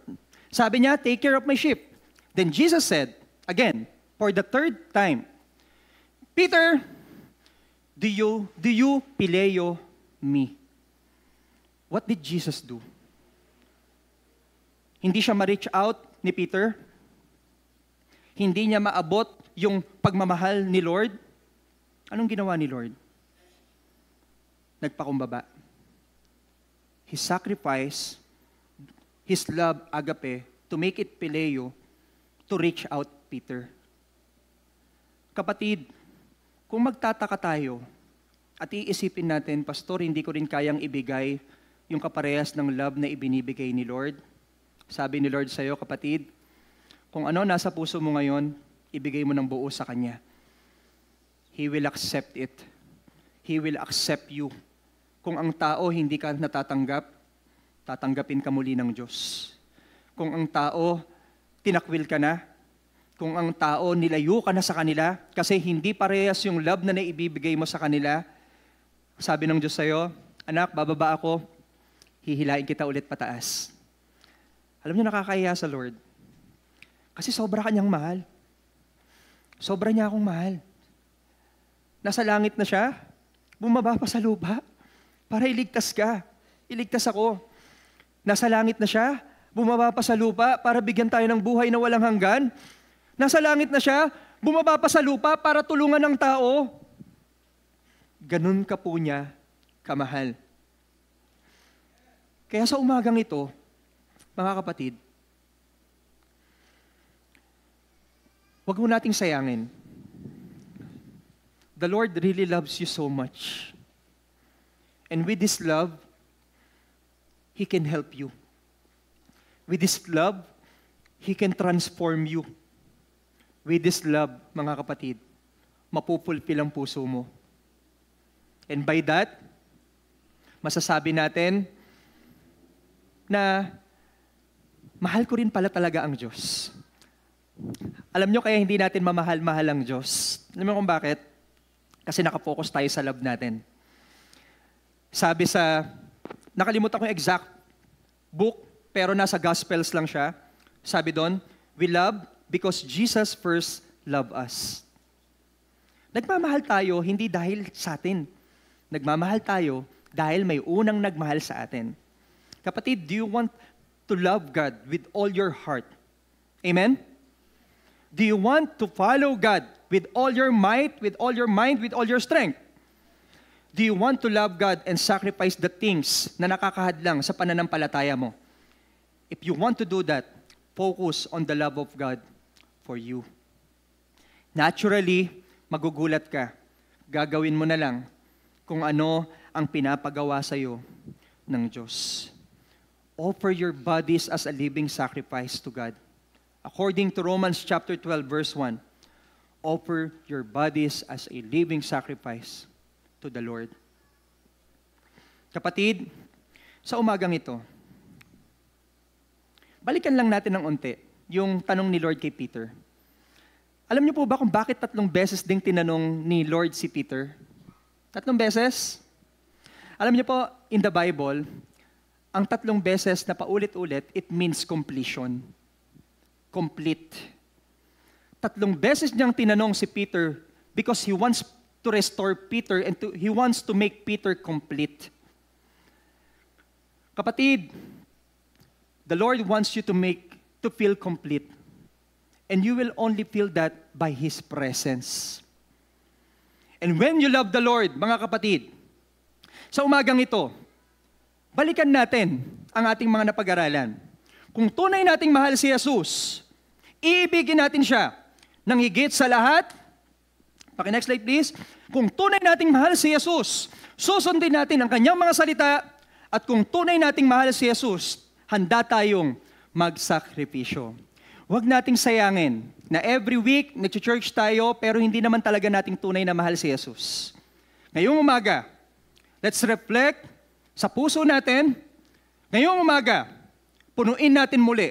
Sabi niya, take care of my sheep. Then Jesus said, again, for the third time, Peter, do you pileo me? What did Jesus do? Hindi siya ma-reach out ni Peter. Hindi niya maabot yung pagmamahal ni Lord. Anong ginawa ni Lord? Nagpakumbaba. His sacrifice, His love, agape, to make it pileo, to reach out Peter. Kapatid, kung magtataka tayo at iisipin natin, Pastor, hindi ko rin kayang ibigay yung kaparehas ng love na ibinibigay ni Lord. Sabi ni Lord sa'yo, kapatid, kung ano nasa puso mo ngayon, ibigay mo ng buo sa Kanya. He will accept it. He will accept you. Kung ang tao hindi ka natatanggap, tatanggapin ka muli ng Diyos. Kung ang tao, tinakwil ka na, kung ang tao, nilayo ka na sa kanila, kasi hindi parehas yung love na naibibigay mo sa kanila, sabi ng Diyos sa'yo, anak, bababa ako, hihilain kita ulit pataas. Alam niyo, nakakahiya sa Lord. Kasi sobra kanyang mahal. Sobra niya akong mahal. Nasa langit na siya, bumaba pa sa lupa, para iligtas ka. Iligtas ako. Nasa langit na siya, bumaba pa sa lupa, para bigyan tayo ng buhay na walang hanggan. Nasa langit na siya, bumaba pa sa lupa para tulungan ng tao. Ganun ka po niya kamahal. Kaya sa umagang ito, mga kapatid, huwag mo nating sayangin. The Lord really loves you so much. And with this love, He can help you. With this love, He can transform you. With this love, mga kapatid, mapupulpil ang puso mo. And by that, masasabi natin na mahal ko rin pala talaga ang Diyos. Alam nyo kaya hindi natin mamahal-mahal ang Diyos. Alam mo kung bakit? Kasi nakafocus tayo sa love natin. Sabi sa, nakalimutan ko yung exact book, pero nasa Gospels lang siya. Sabi doon, we love because Jesus first loved us. Nagmamahal tayo hindi dahil sa atin. Nagmamahal tayo dahil may unang nagmahal sa atin. Kapatid, do you want to love God with all your heart? Amen? Do you want to follow God with all your might, with all your mind, with all your strength? Do you want to love God and sacrifice the things na nakakahadlang sa pananampalataya mo? If you want to do that, focus on the love of God for you. Naturally, magugulat ka. Gagawin mo na lang kung ano ang pinapagawa sa iyo ng Diyos. Offer your bodies as a living sacrifice to God. According to Romans chapter 12, verse 1, offer your bodies as a living sacrifice to the Lord. Kapatid, sa umagang ito, balikan lang natin ng unti yung tanong ni Lord kay Peter. Alam niyo po ba kung bakit 3 beses ding tinanong ni Lord si Peter? 3 beses? Alam niyo po, in the Bible, ang 3 beses na paulit-ulit, it means completion. Complete. 3 beses niyang tinanong si Peter because he wants to restore Peter and he wants to make Peter complete. Kapatid, the Lord wants you to feel complete. And you will only feel that by His presence. And when you love the Lord, mga kapatid, sa umagang ito, balikan natin ang ating mga napag-aralan. Kung tunay nating mahal si Jesus, iibigin natin siya ng higit sa lahat. Paki-next slide please. Kung tunay nating mahal si Jesus, susundin natin ang kanyang mga salita, at kung tunay nating mahal si Jesus, handa tayong magsakripisyo. Huwag nating sayangin na every week nag-church tayo pero hindi naman talaga nating tunay na mahal si Jesus. Ngayong umaga, let's reflect sa puso natin. Ngayong umaga, punuin natin muli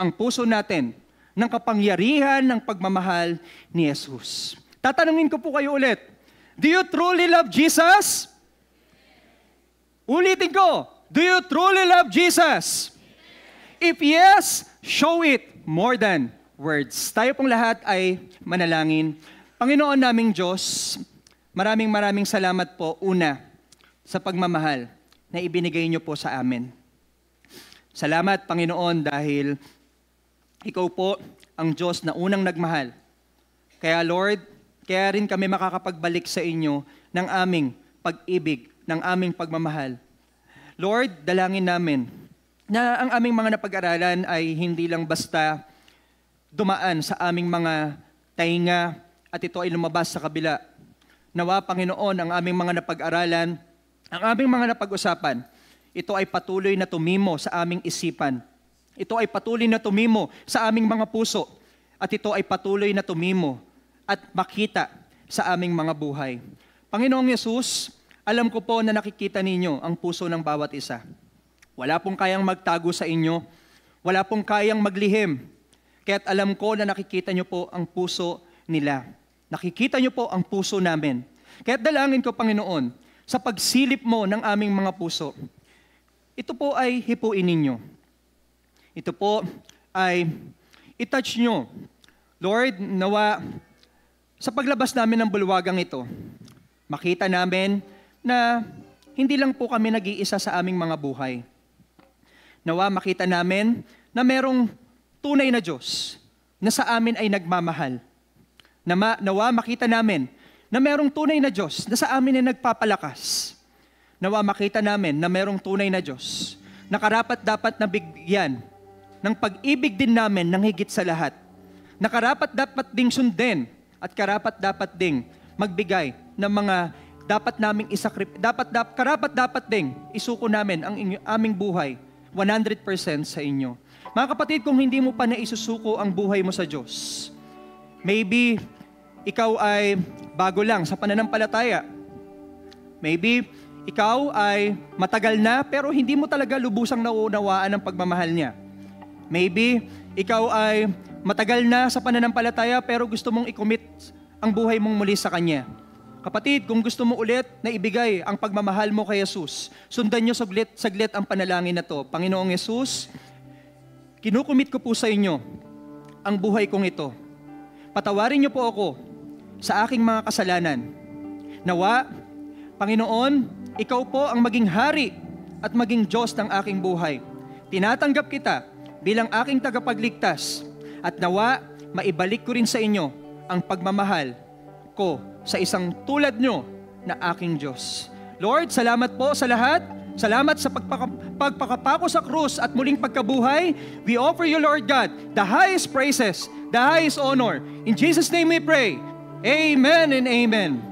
ang puso natin ng kapangyarihan ng pagmamahal ni Jesus. Tatanungin ko po kayo ulit, do you truly love Jesus? Ulitin ko, do you truly love Jesus? If yes, show it more than words. Tayo pong lahat ay manalangin. Panginoon naming Diyos, maraming salamat po una sa pagmamahal na ibinigay niyo po sa amin. Salamat Panginoon dahil ikaw po ang Diyos na unang nagmahal. Kaya Lord, kaya rin kami makakapagbalik sa inyo ng aming pag-ibig, ng aming pagmamahal. Lord, dalangin namin na ang aming mga napag-aralan ay hindi lang basta dumaan sa aming mga tainga at ito ay lumabas sa kabila. Nawa, Panginoon, ang aming mga napag-aralan, ang aming mga napag-usapan, ito ay patuloy na tumimo sa aming isipan. Ito ay patuloy na tumimo sa aming mga puso. At ito ay patuloy na tumimo at makita sa aming mga buhay. Panginoong Yesus, alam ko po na nakikita ninyo ang puso ng bawat isa. Wala pong kayang magtago sa inyo. Wala pong kayang maglihim. Kaya't alam ko na nakikita nyo po ang puso nila. Nakikita nyo po ang puso namin. Kaya't dalangin ko, Panginoon, sa pagsilip mo ng aming mga puso, ito po ay hipuin ninyo. Ito po ay itouch nyo. Lord, nawa sa paglabas namin ng bulwagang ito, makita namin na hindi lang po kami nag-iisa sa aming mga buhay. Nawa makita namin na merong tunay na Diyos na sa amin ay nagmamahal. Nawa makita namin na merong tunay na Diyos na sa amin ay nagpapalakas. Nawa makita namin na merong tunay na Diyos na karapat-dapat na bigyan ng pag-ibig din namin ng higit sa lahat. Na karapat-dapat ding sundin at karapat-dapat ding magbigay ng mga karapat-dapat ding isuko namin ang aming buhay 100% sa inyo. Mga kapatid, kung hindi mo pa naisusuko ang buhay mo sa Diyos, maybe ikaw ay bago lang sa pananampalataya. Maybe ikaw ay matagal na pero hindi mo talaga lubusang nauunawaan ang pagmamahal niya. Maybe ikaw ay matagal na sa pananampalataya pero gusto mong i-commit ang buhay mong muli sa Kanya. Kapatid, kung gusto mo ulit na ibigay ang pagmamahal mo kay Jesus, sundan nyo saglit ang panalangin na to. Panginoong Jesus, kinukumit ko po sa inyo ang buhay kong ito. Patawarin niyo po ako sa aking mga kasalanan. Nawa, Panginoon, ikaw po ang maging hari at maging Diyos ng aking buhay. Tinatanggap kita bilang aking tagapagligtas at nawa, maibalik ko rin sa inyo ang pagmamahal ko sa isang tulad nyo na aking Diyos. Lord, salamat po sa lahat. Salamat sa pagpakapako sa krus at muling pagkabuhay. We offer you, Lord God, the highest praises, the highest honor. In Jesus' name we pray. Amen and amen.